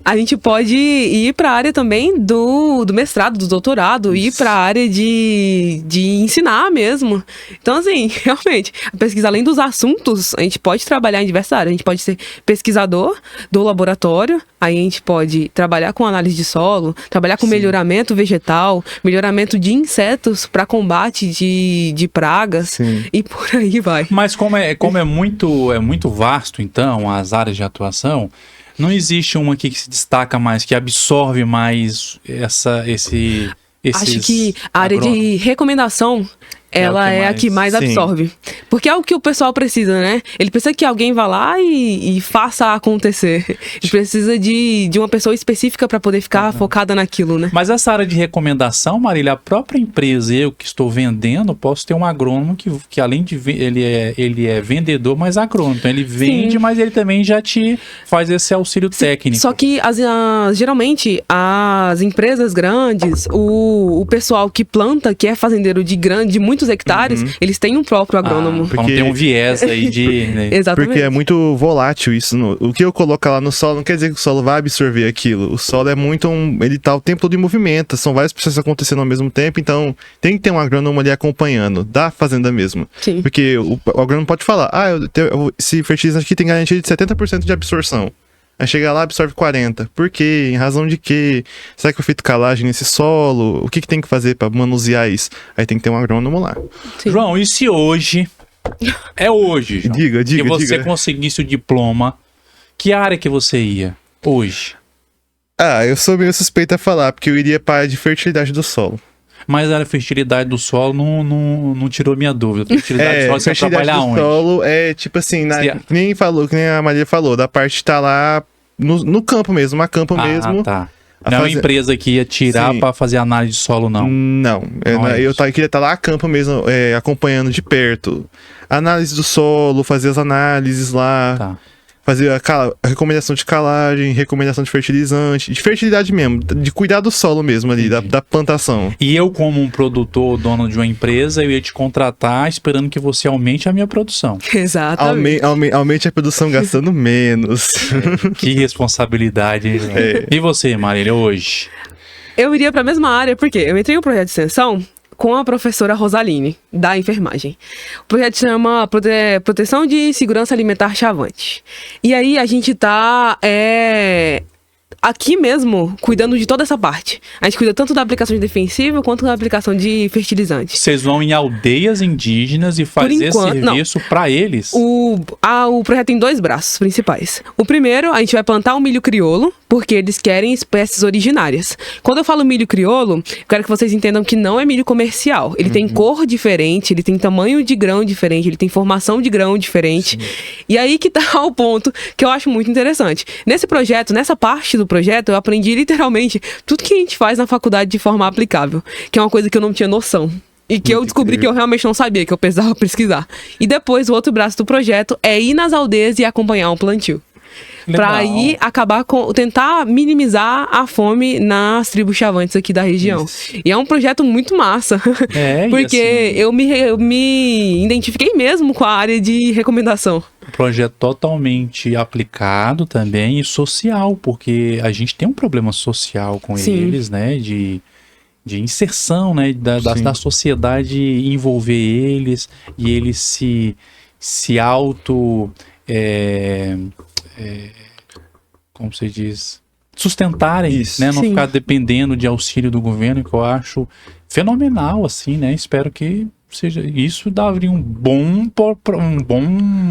A gente pode ir para a área também do mestrado, do doutorado, ir para a área de ensinar mesmo. Então, assim, realmente, a pesquisa, além dos assuntos, a gente pode trabalhar em diversas áreas. A gente pode ser pesquisador do laboratório, aí a gente pode trabalhar com análise de solo, trabalhar com melhoramento vegetal, melhoramento de insetos para combate de pragas. Sim. E por aí vai. Mas como é muito vasto, então, as áreas de atuação, não existe uma aqui que se destaca mais, que absorve mais esses Acho que a área de recomendação, ela é a que mais sim. absorve. Porque é o que o pessoal precisa, né? Ele precisa que alguém vá lá e faça acontecer. Ele precisa de uma pessoa específica para poder ficar focada naquilo, né? Mas essa área de recomendação, Marília, a própria empresa, eu que estou vendendo, posso ter um agrônomo que além de ele é vendedor, mas agrônomo. Então ele vende, Sim. mas ele também já te faz esse auxílio técnico. Só que geralmente as empresas grandes, o pessoal que planta, que é fazendeiro de muitos hectares, eles têm um próprio agrônomo. Pra não ter um viés aí de... né? Exatamente. Porque é muito volátil isso. O que eu coloco lá no solo não quer dizer que o solo vai absorver aquilo. O solo é muito ele tá o tempo todo em movimento. São vários processos acontecendo ao mesmo tempo. Então, tem que ter um agrônomo ali acompanhando, da fazenda mesmo. Sim. Porque o agrônomo pode falar, esse fertilizante aqui tem garantia de 70% de absorção. Aí chega lá, absorve 40%. Por quê? Em razão de quê? Será que foi feito calagem nesse solo? O que tem que fazer para manusear isso? Aí tem que ter um agrônomo lá. Sim. João, e se hoje... É hoje, João. Diga. Que você conseguisse o diploma, que área que você ia hoje? Eu sou meio suspeito a falar, porque eu iria para a área de fertilidade do solo. Mas a fertilidade do solo não tirou minha dúvida. Fertilidade do solo, você vai fertilidade trabalhar do onde? solo é tipo assim, Se- que nem a Maria falou, da parte tá lá no campo mesmo, a campo mesmo. Tá. a Não é uma fazer- empresa que ia tirar Sim. pra fazer análise de solo, não. Não, Não é eu isso. queria estar lá a campo mesmo, acompanhando de perto. Análise do solo, fazer as análises lá, Tá. fazer a recomendação de calagem, recomendação de fertilizante, de fertilidade mesmo, de cuidar do solo mesmo ali, da plantação. E eu, como um produtor, dono de uma empresa, eu ia te contratar esperando que você aumente a minha produção. Exatamente. Aumente a produção gastando menos. Que responsabilidade, hein, João? E você, Marília, hoje? Eu iria para a mesma área, porque eu entrei em um projeto de extensão com a professora Rosaline, da enfermagem. O projeto se chama Proteção de Segurança Alimentar Chavante. E aí a gente tá aqui mesmo cuidando de toda essa parte. A gente cuida tanto da aplicação de defensivo quanto da aplicação de fertilizante. Vocês vão em aldeias indígenas e fazer enquanto, serviço pra eles? O projeto tem 2 braços principais. O primeiro, a gente vai plantar o milho crioulo, porque eles querem espécies originárias. Quando eu falo milho crioulo, eu quero que vocês entendam que não é milho comercial. Ele tem cor diferente, ele tem tamanho de grão diferente, ele tem formação de grão diferente. E aí que tá o ponto que eu acho muito interessante. Nesse projeto, nessa parte do projeto, eu aprendi literalmente tudo que a gente faz na faculdade de forma aplicável, que é uma coisa que eu não tinha noção. E que eu descobri que eu realmente não sabia, que eu precisava pesquisar. E depois, o outro braço do projeto é ir nas aldeias e acompanhar um plantio. Pra aí tentar minimizar a fome nas tribos chavantes aqui da região. E é um projeto muito massa. E Porque assim, eu me identifiquei mesmo com a área de recomendação. um projeto totalmente aplicado também e social, porque a gente tem um problema social com Sim. eles, né? De inserção, né? Da sociedade envolver eles e eles se auto... como se diz? Sustentarem, Isso. né? Não Sim. ficar dependendo de auxílio do governo, que eu acho fenomenal, assim, né? Espero que seja isso, daria um bom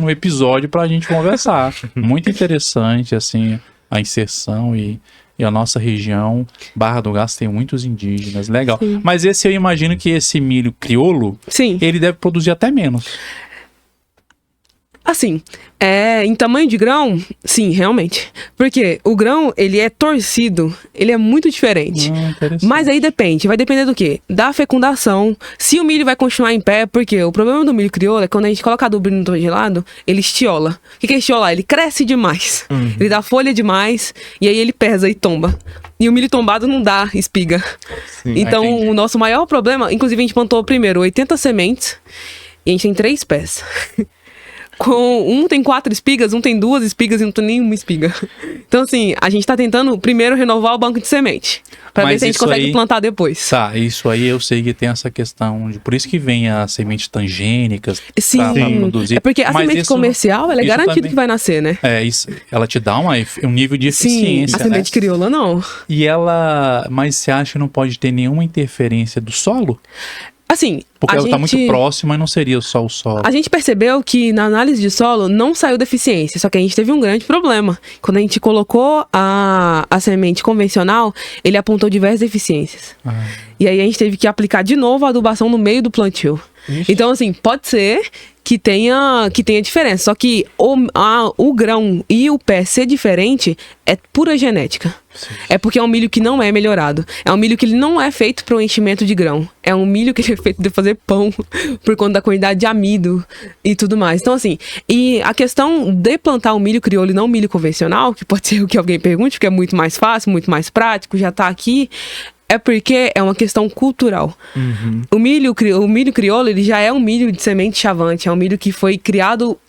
episódio pra gente conversar. Muito interessante, assim, a inserção e a nossa região, Barra do Garça, tem muitos indígenas, legal. Sim. Mas eu imagino que esse milho crioulo, Sim. ele deve produzir até menos. Assim, em tamanho de grão, sim, realmente. Porque o grão, ele é torcido, ele é muito diferente. Mas aí depende, vai depender do quê? Da fecundação, se o milho vai continuar em pé, porque o problema do milho crioulo é quando a gente coloca adubo no gelado, ele estiola. O que é estiolar? Ele cresce demais, ele dá folha demais, e aí ele pesa e tomba. E o milho tombado não dá espiga. Sim. Então, o nosso maior problema, inclusive a gente plantou primeiro 80 sementes, e a gente tem 3 pés. Um tem 4 espigas, um tem 2 espigas e não tem nenhuma espiga. Então, assim, a gente tá tentando primeiro renovar o banco de semente. Pra ver se a gente consegue plantar depois. Tá, isso aí eu sei que tem essa questão por isso que vem as sementes transgênicas. Sim, pra produzir. É porque a semente comercial, ela é garantido também, que vai nascer, né? Isso, ela te dá um nível de eficiência. Sim, a semente crioula não. Mas você acha que não pode ter nenhuma interferência do solo? Assim, porque ela está muito próxima e não seria só o solo. A gente percebeu que na análise de solo não saiu deficiência, só que a gente teve um grande problema. Quando a gente colocou a semente convencional, ele apontou diversas deficiências. E aí a gente teve que aplicar de novo a adubação no meio do plantio. Ixi. Então, assim, pode ser que tenha diferença. Só que o grão e o pé ser diferente é pura genética. Sim. É porque é um milho que não é melhorado. É um milho que ele não é feito para o enchimento de grão. É um milho que ele é feito de fazer pão por conta da quantidade de amido e tudo mais. Então, assim, e a questão de plantar o milho crioulo e não o milho convencional, que pode ser o que alguém pergunte, porque é muito mais fácil, muito mais prático, já tá aqui. É porque é uma questão cultural. O milho crioulo, ele já é um milho de semente chavante. É um milho que foi criado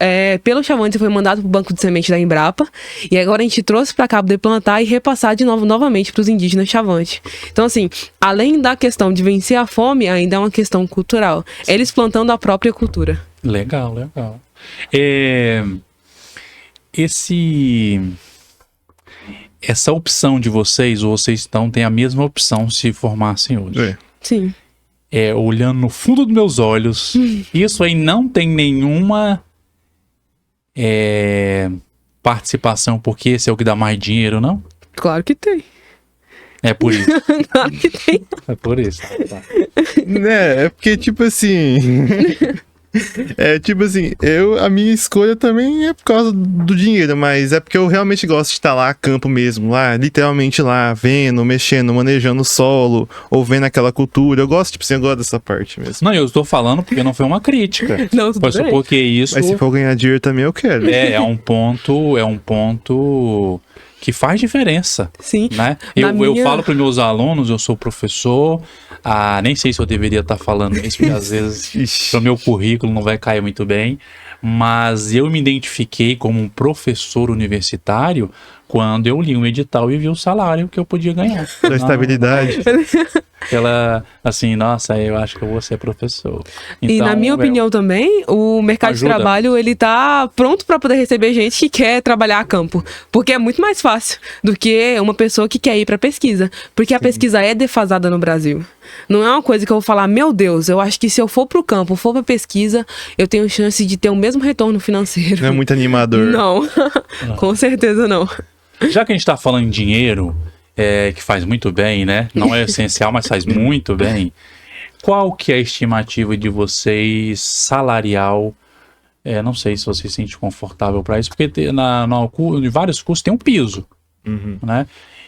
pelo chavante e foi mandado para o banco de semente da Embrapa. E agora a gente trouxe para cá poder plantar e repassar novamente para os indígenas chavantes. Então, assim, além da questão de vencer a fome, ainda é uma questão cultural. Eles plantando a própria cultura. Legal. Essa opção de vocês, ou vocês têm a mesma opção se formassem hoje. Sim. Olhando no fundo dos meus olhos, isso aí não tem nenhuma participação, porque esse é o que dá mais dinheiro, não? Claro que tem. É por isso. Claro que tem. É por isso. Tá. É porque, tipo assim... a minha escolha também é por causa do dinheiro, mas é porque eu realmente gosto de estar lá a campo mesmo, lá, literalmente lá, vendo, mexendo, manejando o solo, ou vendo aquela cultura. Eu gosto, eu gosto dessa parte mesmo. Não, eu estou falando porque não foi uma crítica. Não, tudo bem. Porque isso... Mas se for ganhar dinheiro também eu quero. É um ponto que faz diferença. Sim. Né? Eu falo para os meus alunos, eu sou professor, nem sei se eu deveria estar falando isso, porque às vezes o meu currículo não vai cair muito bem, mas eu me identifiquei como um professor universitário quando eu li um edital e vi o salário que eu podia ganhar. Da estabilidade. Assim, nossa, eu acho que eu vou ser professor. Então, e na minha opinião também, o mercado de trabalho, ele tá pronto para poder receber gente que quer trabalhar a campo. Porque é muito mais fácil do que uma pessoa que quer ir para pesquisa. Porque a pesquisa é defasada no Brasil. Não é uma coisa que eu vou falar, meu Deus, eu acho que se eu for pro campo, for pra pesquisa, eu tenho chance de ter o mesmo retorno financeiro. Não é muito animador. Não, com certeza não. Já que a gente tá falando em dinheiro, que faz muito bem, né? Não é essencial, mas faz muito bem. Qual que é a estimativa de vocês salarial? Não sei se você se sente confortável para isso, porque em vários cursos tem um piso, né?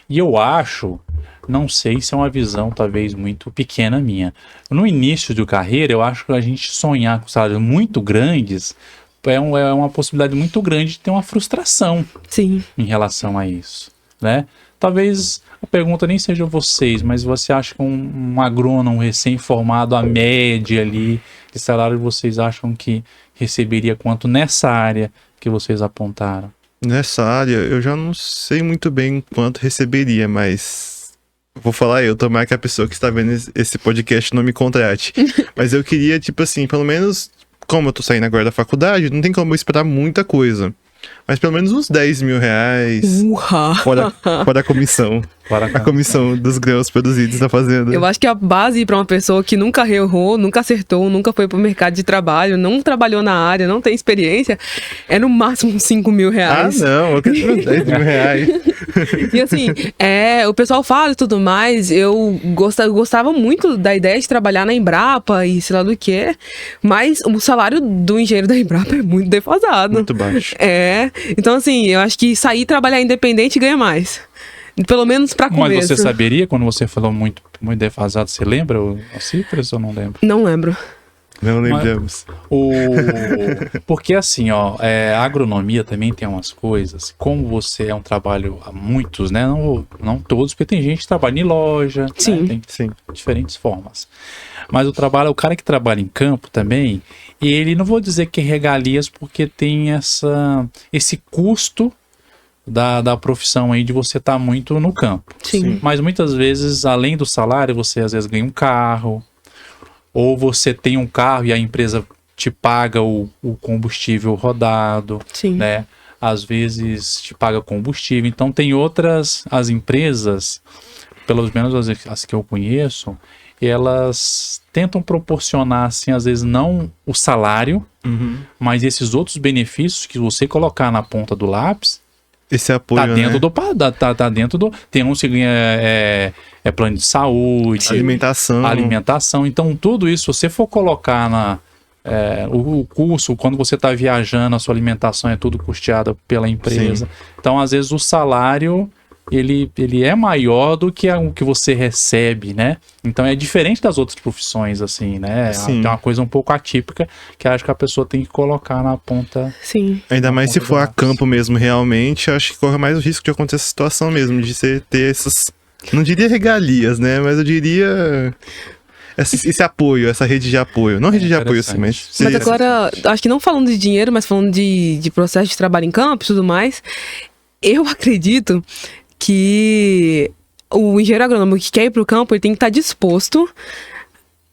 E eu acho, não sei se é uma visão talvez muito pequena minha. No início de carreira, eu acho que a gente sonhar com salários muito grandes é uma possibilidade muito grande de ter uma frustração. Sim. Em relação a isso, né? Talvez a pergunta nem seja vocês, mas você acha que um agrônomo recém-formado, a média ali de salário, vocês acham que receberia quanto nessa área que vocês apontaram? Nessa área, eu já não sei muito bem quanto receberia, mas vou falar tomara que a pessoa que está vendo esse podcast não me contrate. Mas eu queria, pelo menos, como eu tô saindo agora da faculdade, não tem como eu esperar muita coisa. Mas pelo menos uns 10 mil reais fora a comissão. a comissão dos grãos produzidos na fazenda. Eu acho que a base para uma pessoa que nunca errou, nunca acertou, nunca foi pro mercado de trabalho, não trabalhou na área, não tem experiência, é no máximo uns 5 mil reais. Ah, não, eu quero 10 mil reais. E assim, o pessoal fala e tudo mais, eu gostava muito da ideia de trabalhar na Embrapa e sei lá do que, mas o salário do engenheiro da Embrapa é muito defasado. Muito baixo. Então assim, eu acho que sair e trabalhar independente ganha mais. Pelo menos pra começo. Mas você saberia, quando você falou muito defasado, você lembra as cifras ou não lembra? Não lembro. Não lembramos. Porque assim, ó, a agronomia também tem umas coisas, como você é um trabalho a muitos, né? Não todos, porque tem gente que trabalha em loja, Sim. Né? Tem Sim. diferentes formas. Mas o cara que trabalha em campo também, ele não vou dizer que é regalias, porque tem esse custo da profissão aí de você estar muito no campo. Sim. Mas muitas vezes, além do salário, você às vezes ganha um carro, ou você tem um carro e a empresa te paga o combustível rodado, Sim. né? Às vezes te paga combustível. Então tem as empresas, pelo menos as que eu conheço, elas tentam proporcionar, assim, às vezes não o salário, mas esses outros benefícios que você colocar na ponta do lápis, Esse apoio, tá dentro né? tá dentro do... Tem uns que ganha plano de saúde, Alimentação. Então, tudo isso, se você for colocar o curso, quando você está viajando, a sua alimentação é tudo custeada pela empresa. Sim. Então, às vezes, o salário, ele é maior do que o que você recebe, né? Então, é diferente das outras profissões, assim, né? Sim. É uma coisa um pouco atípica que acho que a pessoa tem que colocar na ponta. Sim. Ainda mais se ponta for do a lápis. campo mesmo, realmente, acho que corre mais o risco de acontecer essa situação mesmo, de você ter essas... Não diria regalias, né? Mas eu diria... Esse apoio, essa rede de apoio. Não rede de apoio, assim, mas... Mas agora, acho que não falando de dinheiro, mas falando de processo de trabalho em campo e tudo mais, eu acredito que o engenheiro agrônomo que quer ir pro campo, ele tem que estar disposto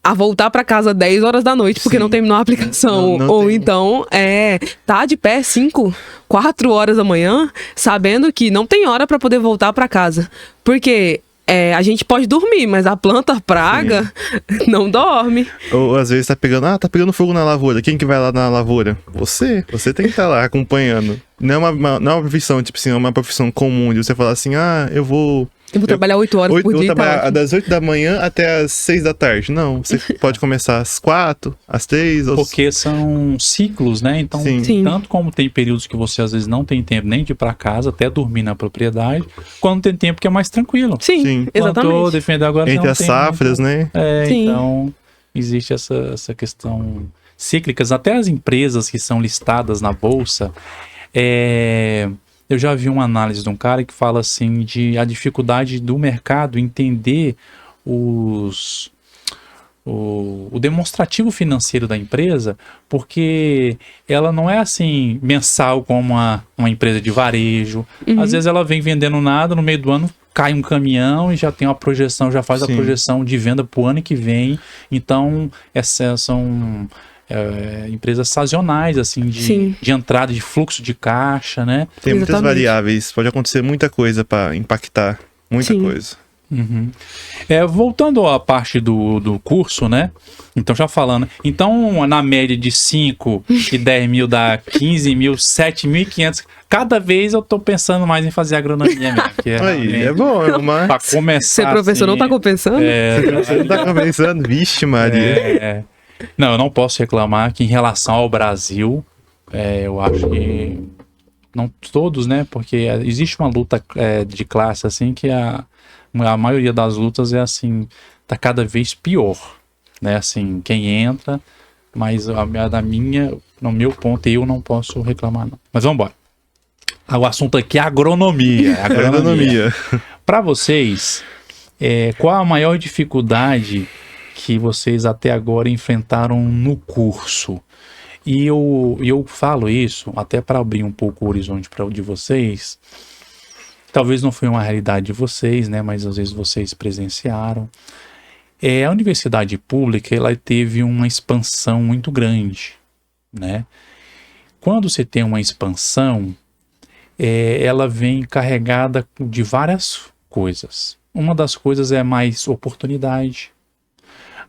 a voltar para casa 10 horas da noite, porque Sim. não terminou a aplicação. Não Ou tem. então, tá de pé 4 horas da manhã, sabendo que não tem hora para poder voltar para casa. Porque a gente pode dormir, mas a planta praga não dorme. Ou às vezes tá pegando fogo na lavoura. Quem que vai lá na lavoura? Você tem que estar lá acompanhando. Não é uma profissão, tipo assim, é uma profissão comum de você falar assim, eu vou trabalhar 8 horas por vou dia. trabalhar das 8 da manhã até as 6 da tarde. Não, você pode começar às 4, às 3, Porque são ciclos, né? Então, Sim. tanto como tem períodos que você às vezes não tem tempo nem de ir para casa, até dormir na propriedade, quando tem tempo que é mais tranquilo. Sim, Quando eu tô exatamente. defendendo agora, entre não as tem safras, muito. né? Sim. Então, existe essa questão cíclicas. Até as empresas que são listadas na bolsa, eu já vi uma análise de um cara que fala assim a dificuldade do mercado entender o demonstrativo financeiro da empresa, porque ela não é assim mensal como uma empresa de varejo. Às vezes ela vem vendendo nada, no meio do ano cai um caminhão e já tem uma projeção, já faz a Sim. projeção de venda para o ano que vem. Então, essas são empresas sazonais, assim, Sim. de entrada, de fluxo de caixa, né? Tem muitas Exatamente. variáveis, pode acontecer muita coisa pra impactar. Muita Sim. coisa. Uhum. Voltando à parte do curso, né? Então, já falando. Então, na média de 5 e 10 mil dá 15 mil, 7.500. Cada vez eu tô pensando mais em fazer agronomia mesmo. Que Aí, é bom, é uma... Pra começar. Ser professor não tá compensando? Você não tá conversando? Vixe, Maria. Não, eu não posso reclamar que em relação ao Brasil, eu acho que não todos, né? Porque existe uma luta de classe assim que a maioria das lutas é assim, tá cada vez pior, né? Assim, quem entra, mas no meu ponto eu não posso reclamar não. Mas vamos embora. O assunto aqui é agronomia. Agronomia. Para vocês, qual a maior dificuldade que vocês até agora enfrentaram no curso? E eu falo isso até para abrir um pouco o horizonte de vocês. Talvez não foi uma realidade de vocês, né? Mas às vezes vocês presenciaram. A universidade pública, ela teve uma expansão muito grande, né? Quando você tem uma expansão, ela vem carregada de várias coisas. Uma das coisas é mais oportunidade,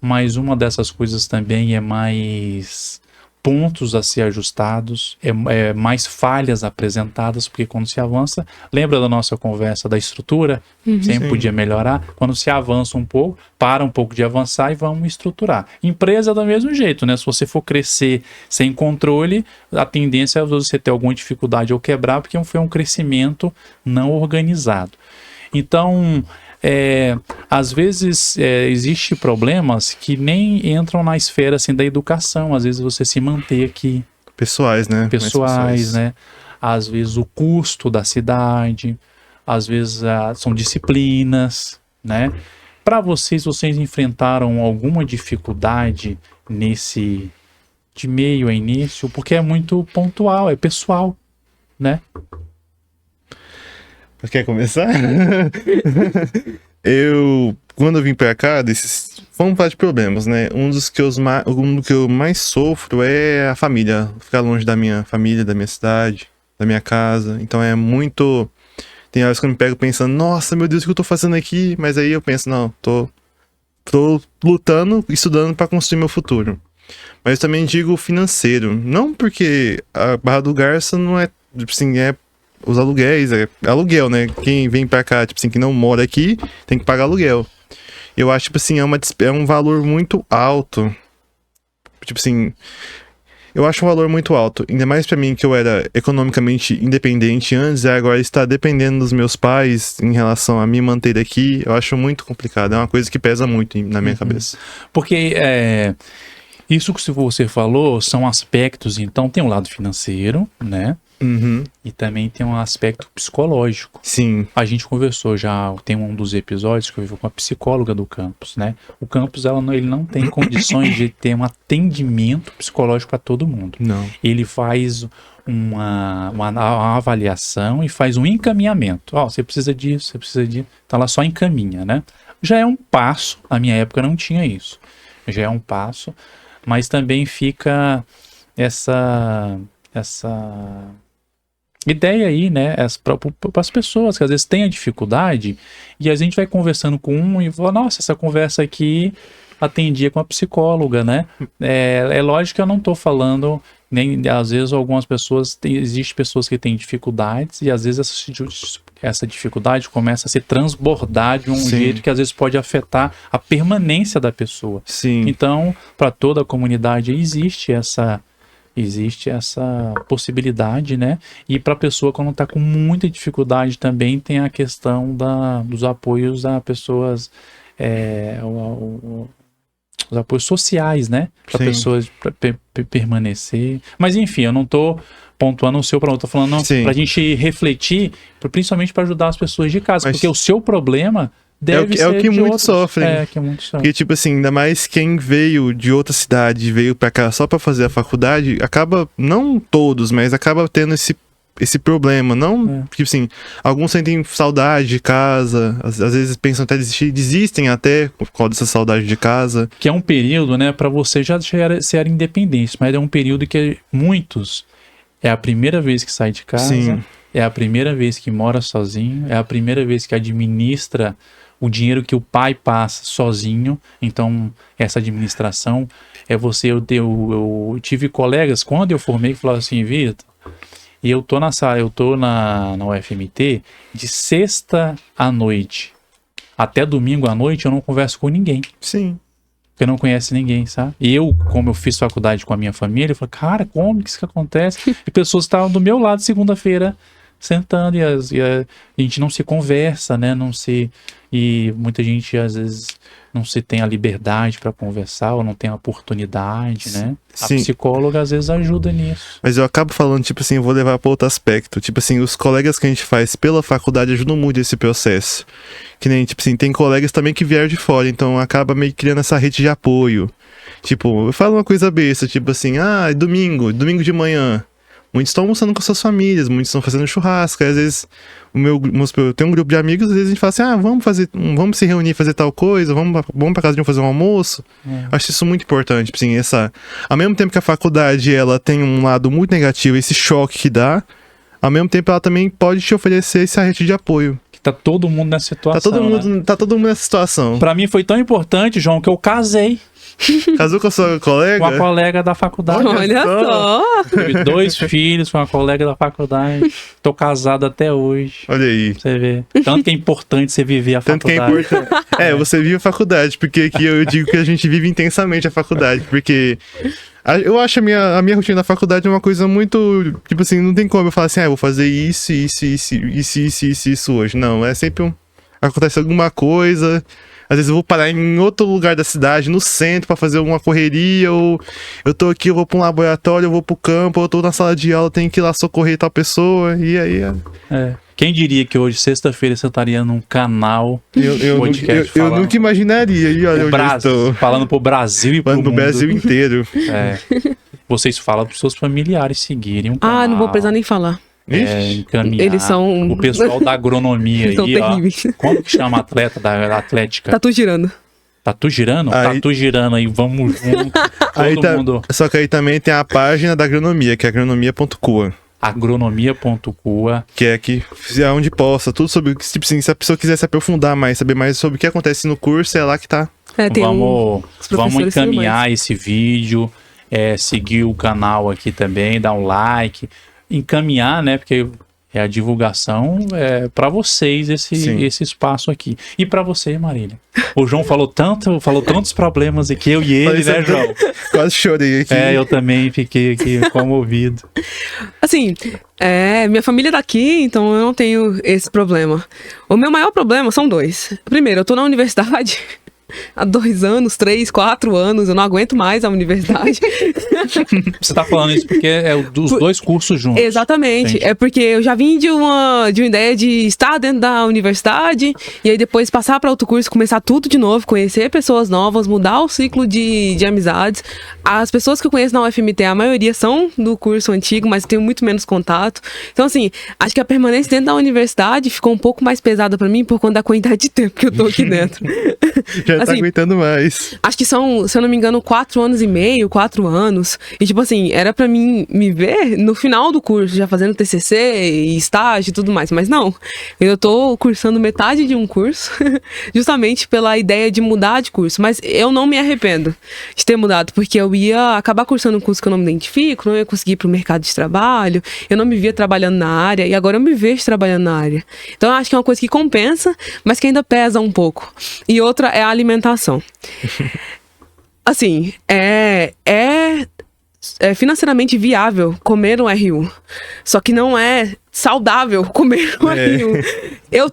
mas uma dessas coisas também é mais pontos a ser ajustados, é mais falhas apresentadas, porque quando se avança, lembra da nossa conversa da estrutura? Sempre Sim. podia melhorar. Quando se avança um pouco, para um pouco de avançar e vamos estruturar. Empresa do mesmo jeito, né? Se você for crescer sem controle, a tendência é você ter alguma dificuldade ou quebrar, porque foi um crescimento não organizado. Então, às vezes existem problemas que nem entram na esfera assim, da educação. Às vezes você se manter aqui. Pessoais, né? Mais Pessoais, né? Às vezes o custo da cidade, às vezes são disciplinas, né? Para vocês enfrentaram alguma dificuldade nesse de meio a início? Porque é muito pontual, é pessoal, né? Quer começar? Quando eu vim pra cá, vamos falar de problemas, né? Um do que eu mais sofro é a família. Ficar longe da minha família, da minha cidade, da minha casa. Então é muito... Tem horas que eu me pego pensando, nossa, meu Deus, o que eu tô fazendo aqui? Mas aí eu penso, não, tô lutando, estudando pra construir meu futuro. Mas eu também digo financeiro. Não porque a Barra do Garça não é, assim, os aluguéis, é aluguel, né? Quem vem pra cá, tipo assim, que não mora aqui, tem que pagar aluguel. Eu acho, tipo assim, é um valor muito alto. Tipo assim, eu acho um valor muito alto. Ainda mais pra mim, que eu era economicamente independente antes, e agora está dependendo dos meus pais em relação a me manter aqui, eu acho muito complicado. É uma coisa que pesa muito na minha cabeça. Porque isso que você falou são aspectos, então tem um lado financeiro, né? Uhum. E também tem um aspecto psicológico. Sim. A gente conversou já, tem um dos episódios que eu vi com a psicóloga do campus, né? O campus, ele não tem condições de ter um atendimento psicológico para todo mundo. Não. Ele faz uma avaliação e faz um encaminhamento. Você precisa disso, você precisa disso. Então ela só encaminha, né? Já é um passo, na minha época não tinha isso. Já é um passo, mas também fica essa ideia aí, né, para as pessoas que às vezes têm a dificuldade e a gente vai conversando com um e fala, nossa, essa conversa aqui atendia com a psicóloga, né? É lógico que eu não estou falando, nem às vezes algumas pessoas, existem pessoas que têm dificuldades e às vezes essa dificuldade começa a se transbordar de um jeito que às vezes pode afetar a permanência da pessoa. Sim. Então, para toda a comunidade existe essa possibilidade, né? E para a pessoa, quando está com muita dificuldade, também tem a questão dos apoios a pessoas, os apoios sociais, né? Para pessoas permanecer. Mas enfim, eu não estou pontuando o seu problema, eu tô falando para a gente refletir, principalmente para ajudar as pessoas de casa, porque o seu problema deve ser o que muitos sofrem. Porque, tipo assim, ainda mais quem veio de outra cidade, veio pra cá só pra fazer a faculdade, acaba, não todos, mas acaba tendo esse problema. Não, tipo assim, alguns sentem saudade de casa, às vezes pensam até desistem até por causa dessa saudade de casa. Que é um período, né, pra você já ser independente, mas é um período que muitos, é a primeira vez que sai de casa, é a primeira vez que mora sozinho, é a primeira vez que administra o dinheiro que o pai passa sozinho. Então, essa administração é você... Eu tive colegas, quando eu formei, que falaram assim, Vitor, e eu tô na UFMT de sexta à noite até domingo à noite, eu não converso com ninguém. Sim. Porque não conhece ninguém, sabe? E eu, como eu fiz faculdade com a minha família, eu falei, cara, como que isso acontece? E pessoas estavam do meu lado segunda-feira, sentando, e a gente não se conversa, né? E muita gente, às vezes, não se tem a liberdade para conversar, ou não tem a oportunidade, né? Sim. A psicóloga, às vezes, ajuda nisso. Mas eu acabo falando, tipo assim, eu vou levar para outro aspecto. Tipo assim, os colegas que a gente faz pela faculdade ajudam muito esse processo. Que nem, tipo assim, tem colegas também que vieram de fora, então acaba meio criando essa rede de apoio. Tipo, eu falo uma coisa besta, tipo assim, domingo de manhã. Muitos estão almoçando com suas famílias, muitos estão fazendo churrasco. Às vezes, eu tenho um grupo de amigos, às vezes a gente fala assim, vamos se reunir, fazer tal coisa, vamos pra casa de um fazer um almoço. Acho isso muito importante, tipo assim, ao mesmo tempo que a faculdade, ela tem um lado muito negativo, esse choque que dá, ao mesmo tempo ela também pode te oferecer essa rede de apoio. que tá todo mundo nessa situação. Tá todo mundo nessa situação. Pra mim foi tão importante, João, que eu casei Casou com a sua colega? com uma colega da faculdade. Olha só. Tive 2 filhos com uma colega da faculdade. Tô casado até hoje. Olha aí. Pra você ver. Tanto que é importante você viver a Tanto que é faculdade. importante. Você vive a faculdade, porque aqui eu digo que a gente vive intensamente a faculdade, porque eu acho a minha rotina da faculdade uma coisa muito, tipo assim, não tem como eu falar assim, eu vou fazer isso hoje. Não, é sempre acontece alguma coisa. Às vezes eu vou parar em outro lugar da cidade, no centro, pra fazer alguma correria, ou eu tô aqui, eu vou pra um laboratório, eu vou pro campo, ou eu tô na sala de aula, tenho que ir lá socorrer tal pessoa, e aí... Quem diria que hoje, sexta-feira, você estaria num canal Eu falando nunca imaginaria, e olha pro onde eu Brasil, estou. falando pro Brasil e pro Falando no mundo. Brasil inteiro. Vocês falam pros seus familiares seguirem um canal. Não vou precisar nem falar. Encaminhar. Eles são- O pessoal da agronomia Eles são aí, terríveis. Como que chama a atleta da Atlética? Tá tudo girando. Tatu girando? Aí- Tatu girando aí, vamos junto. Todo mundo. Só que aí também tem a página da agronomia, que é agronomia.coa. Agronomia.coa. Que é onde posta tudo sobre, tipo assim, se a pessoa quiser se aprofundar mais, saber mais sobre o que acontece no curso, é lá que tá. Tem Vamos os professores encaminhar esse vídeo, seguir o canal aqui também, dar um like, encaminhar, né? Porque é a divulgação para vocês esse espaço aqui. E para você, Marília. O João falou tantos problemas aqui, eu e ele, né, João? Quase chorei aqui. Eu também fiquei aqui comovido. Assim, minha família é daqui, então eu não tenho esse problema. O meu maior problema são 2. Primeiro, eu tô na universidade há 2 anos, 3, 4 anos, eu não aguento mais a universidade. Você tá falando isso porque é dos 2 cursos juntos. Exatamente. Entendi. É porque eu já vim de uma ideia de estar dentro da universidade e aí depois passar para outro curso, começar tudo de novo, conhecer pessoas novas, mudar o ciclo de amizades. As pessoas que eu conheço na UFMT, a maioria são do curso antigo, mas eu tenho muito menos contato. Então, assim, acho que a permanência dentro da universidade ficou um pouco mais pesada para mim por conta da quantidade de tempo que eu tô aqui dentro. Já tá assim, aguentando mais. Acho que são, se eu não me engano, 4 anos e meio, 4 anos. E, tipo assim, era pra mim me ver no final do curso, já fazendo TCC e estágio e tudo mais. Mas não, eu tô cursando metade de um curso, justamente pela ideia de mudar de curso. Mas eu não me arrependo de ter mudado, porque eu ia acabar cursando um curso que eu não me identifico, não ia conseguir ir pro mercado de trabalho, eu não me via trabalhando na área, e agora eu me vejo trabalhando na área. Então, eu acho que é uma coisa que compensa, mas que ainda pesa um pouco. E outra é a alimentação. Assim, é financeiramente viável comer um RU. Só que não é saudável comer um RU. Eu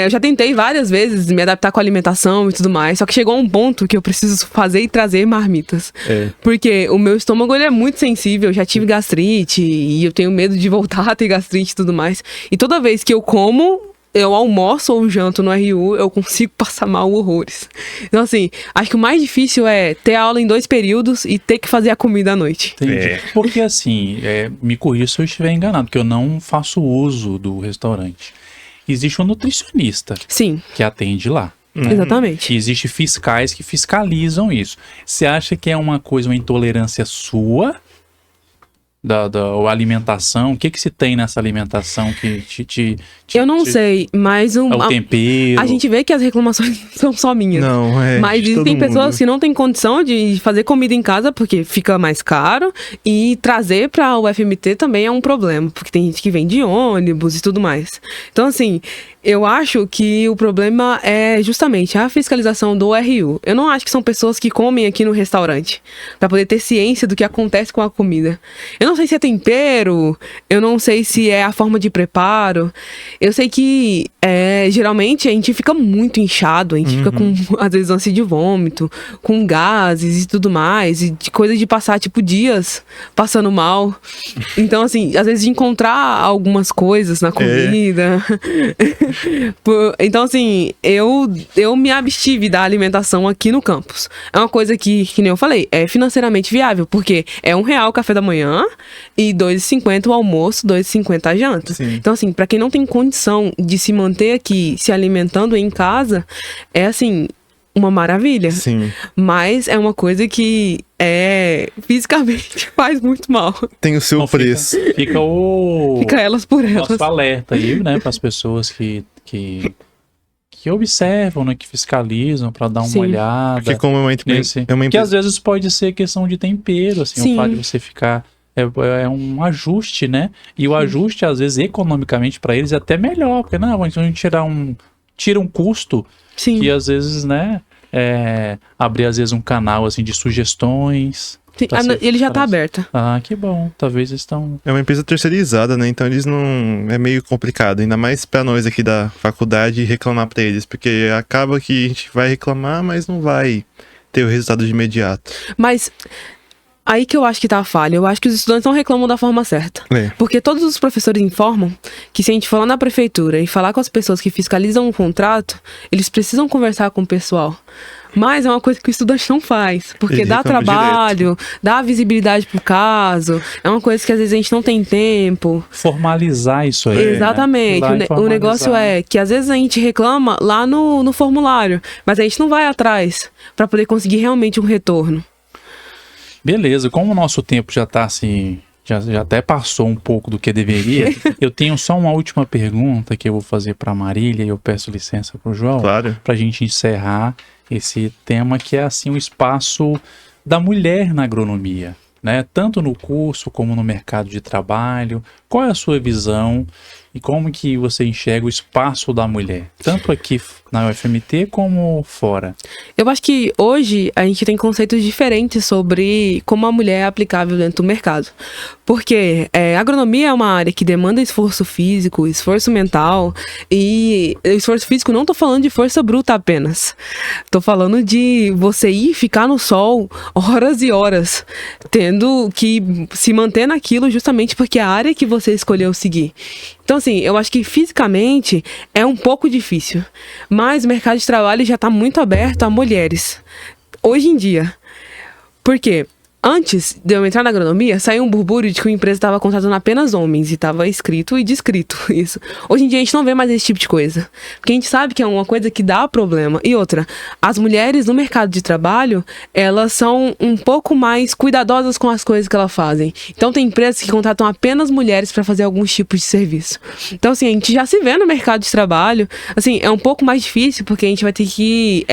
já tentei várias vezes me adaptar com a alimentação e tudo mais, só que chegou a um ponto que eu preciso fazer e trazer marmitas. Porque o meu estômago ele é muito sensível, eu já tive gastrite e eu tenho medo de voltar a ter gastrite e tudo mais. E toda vez que eu como, eu almoço ou janto no RU, eu consigo passar mal horrores. Então, assim, acho que o mais difícil é ter aula em 2 períodos e ter que fazer a comida à noite. Entendi. Porque assim, me corrija se eu estiver enganado, porque eu não faço uso do restaurante. Existe um nutricionista Sim, que atende lá. exatamente. Que existe fiscais que fiscalizam isso. Você acha que é uma intolerância sua? Da alimentação? O que se tem nessa alimentação que Eu não sei, mas o tempero? a gente vê que as reclamações são só minhas. Não, Mas de todo existem pessoas mundo. que não têm condição de fazer comida em casa porque fica mais caro e trazer para o UFMT também é um problema, porque tem gente que vem de ônibus e tudo mais. Então, assim, eu acho que o problema é justamente a fiscalização do RU. Eu não acho que são pessoas que comem aqui no restaurante para poder ter ciência do que acontece com a comida. Eu não sei se é tempero, eu não sei se é a forma de preparo. Eu sei que geralmente a gente fica muito inchado, a gente fica com, às vezes, ânsia de vômito, com gases e tudo mais, e de coisa de passar, tipo, dias passando mal. Então, assim, às vezes de encontrar algumas coisas na comida. Então, assim, eu me abstive da alimentação aqui no campus. É uma coisa que nem eu falei, é financeiramente viável, porque é R$1 o café da manhã e R$2,50 o almoço, R$2,50 a janta. Sim. Então, assim, pra quem não tem condição de se manter aqui se alimentando em casa, é assim, uma maravilha. Sim. Mas é uma coisa que fisicamente faz muito mal. Tem o seu Então, preço. Fica Fica elas por elas. nosso alerta aí, né, para as pessoas que que observam, né, que fiscalizam para dar uma Sim. olhada. Porque como Porque empresa. às vezes pode ser questão de tempero, assim, Sim. o fato de você ficar... É um ajuste, né? E o ajuste, às vezes, economicamente para eles é até melhor, porque não, então a gente tira um custo Sim. que às vezes, né, abrir às vezes um canal assim de sugestões. Sim. pra ser- Ele já tá pra- aberto. Ah, que bom. Talvez eles estão... É uma empresa terceirizada, né? Então eles não. É meio complicado, ainda mais pra nós aqui da faculdade reclamar pra eles, porque acaba que a gente vai reclamar, mas não vai ter o resultado de imediato. Mas aí que eu acho que tá a falha. Eu acho que os estudantes não reclamam da forma certa. É. Porque todos os professores informam que se a gente for lá na prefeitura e falar com as pessoas que fiscalizam o contrato, eles precisam conversar com o pessoal. Mas é uma coisa que o estudante não faz, porque Ele dá reclama trabalho, dá visibilidade pro caso, é uma coisa que às vezes a gente não tem tempo. Formalizar isso aí. Exatamente. Né? Ir lá e O negócio formalizar. é que às vezes a gente reclama lá no formulário, mas a gente não vai atrás pra poder conseguir realmente um retorno. Beleza, como o nosso tempo já tá assim, já até passou um pouco do que deveria, eu tenho só uma última pergunta que eu vou fazer para Marília e eu peço licença pro João, Claro. para a gente encerrar esse tema que é assim o espaço da mulher na agronomia, né? Tanto no curso como no mercado de trabalho. Qual é a sua visão e como que você enxerga o espaço da mulher, tanto aqui na UFMT como fora? Eu acho que hoje a gente tem conceitos diferentes sobre como a mulher é aplicável dentro do mercado. Porque a agronomia é uma área que demanda esforço físico, esforço mental. E esforço físico não tô falando de força bruta apenas. Tô falando de você ir ficar no sol horas e horas, tendo que se manter naquilo justamente porque é a área que você escolheu seguir. Então, assim, eu acho que fisicamente é um pouco difícil. Mas o mercado de trabalho já está muito aberto a mulheres. Hoje em dia. Por quê? Antes de eu entrar na agronomia, saiu um burburinho de que a empresa estava contratando apenas homens e estava escrito e descrito isso. Hoje em dia a gente não vê mais esse tipo de coisa, porque a gente sabe que é uma coisa que dá problema. E outra, as mulheres no mercado de trabalho, elas são um pouco mais cuidadosas com as coisas que elas fazem. Então tem empresas que contratam apenas mulheres para fazer alguns tipos de serviço. Então assim, a gente já se vê no mercado de trabalho, assim, é um pouco mais difícil porque a gente vai ter que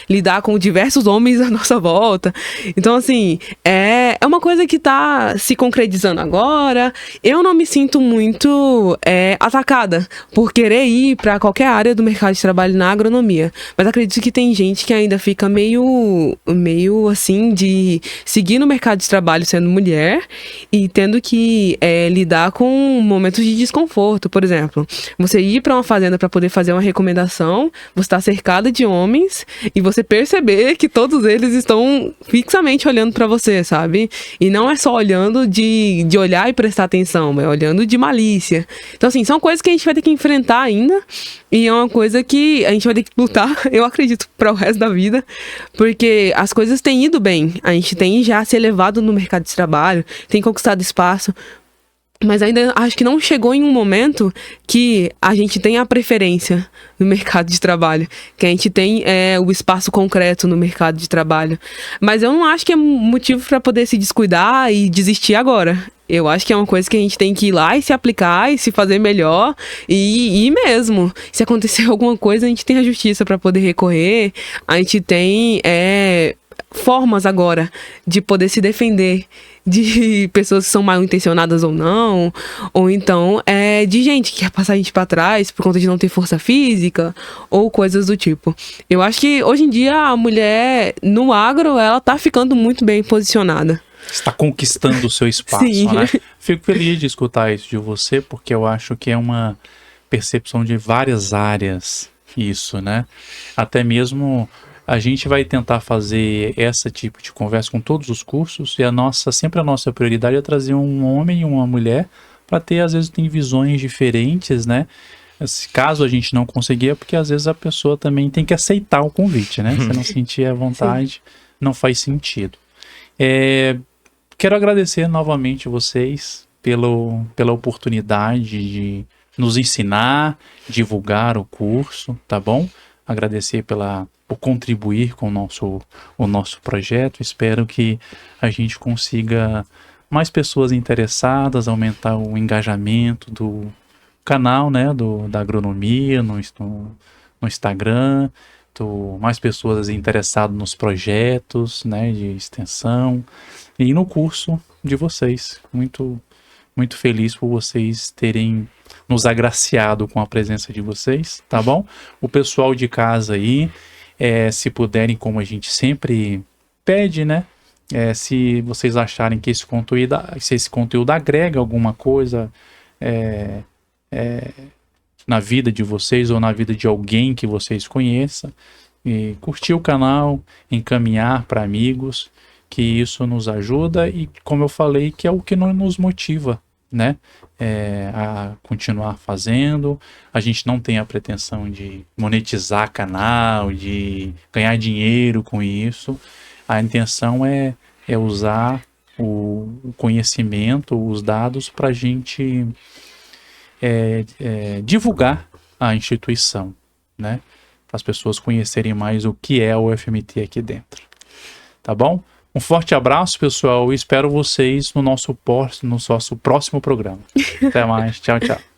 lidar com diversos homens à nossa volta. Então assim, é uma coisa que tá se concretizando agora. Eu não me sinto muito atacada por querer ir para qualquer área do mercado de trabalho na agronomia. Mas acredito que tem gente que ainda fica meio assim de seguir no mercado de trabalho sendo mulher e tendo que lidar com momentos de desconforto. Por exemplo, você ir para uma fazenda para poder fazer uma recomendação, você está cercada de homens e você perceber que todos eles estão fixamente olhando para você, sabe? E não é só olhando de olhar e prestar atenção, é olhando de malícia. Então, assim, são coisas que a gente vai ter que enfrentar ainda e é uma coisa que a gente vai ter que lutar, eu acredito, para o resto da vida, porque as coisas têm ido bem. A gente tem já se elevado no mercado de trabalho, tem conquistado espaço, mas ainda acho que não chegou em um momento que a gente tem a preferência no mercado de trabalho, que a gente tem o espaço concreto no mercado de trabalho. Mas eu não acho que é motivo para poder se descuidar e desistir agora. Eu acho que é uma coisa que a gente tem que ir lá e se aplicar e se fazer melhor e ir mesmo. Se acontecer alguma coisa, a gente tem a justiça para poder recorrer, a gente tem formas agora de poder se defender de pessoas que são mal intencionadas ou não, ou então de gente que quer passar a gente pra trás por conta de não ter força física ou coisas do tipo. Eu acho que hoje em dia a mulher no agro, ela tá ficando muito bem posicionada. Está conquistando o seu espaço, Sim. né? Fico feliz de escutar isso de você, porque eu acho que é uma percepção de várias áreas isso, né? Até mesmo a gente vai tentar fazer esse tipo de conversa com todos os cursos e sempre a nossa prioridade é trazer um homem e uma mulher para ter, às vezes, tem visões diferentes, né? Caso a gente não conseguir, é porque às vezes a pessoa também tem que aceitar o convite, né? Se não sentir a vontade, não faz sentido. Quero agradecer novamente vocês pela oportunidade de nos ensinar, divulgar o curso, tá bom? Agradecer por contribuir com o nosso projeto. Espero que a gente consiga mais pessoas interessadas, aumentar o engajamento canal, né, da agronomia no Instagram, mais pessoas interessadas nos projetos, né, de extensão e no curso de vocês. Muito, muito feliz por vocês terem nos agraciado com a presença de vocês, tá bom? O pessoal de casa aí, se puderem, como a gente sempre pede, né? Se vocês acharem que esse conteúdo agrega alguma coisa na vida de vocês ou na vida de alguém que vocês conheçam, e curtir o canal, encaminhar para amigos, que isso nos ajuda e, como eu falei, que é o que nos motiva, né? A continuar fazendo. A gente não tem a pretensão de monetizar canal, de ganhar dinheiro com isso. A intenção é usar o conhecimento, os dados para a gente divulgar a instituição, né? Para as pessoas conhecerem mais o que é o UFMT aqui dentro. Tá bom? Um forte abraço, pessoal, e espero vocês no nosso próximo programa. Até mais. Tchau, tchau.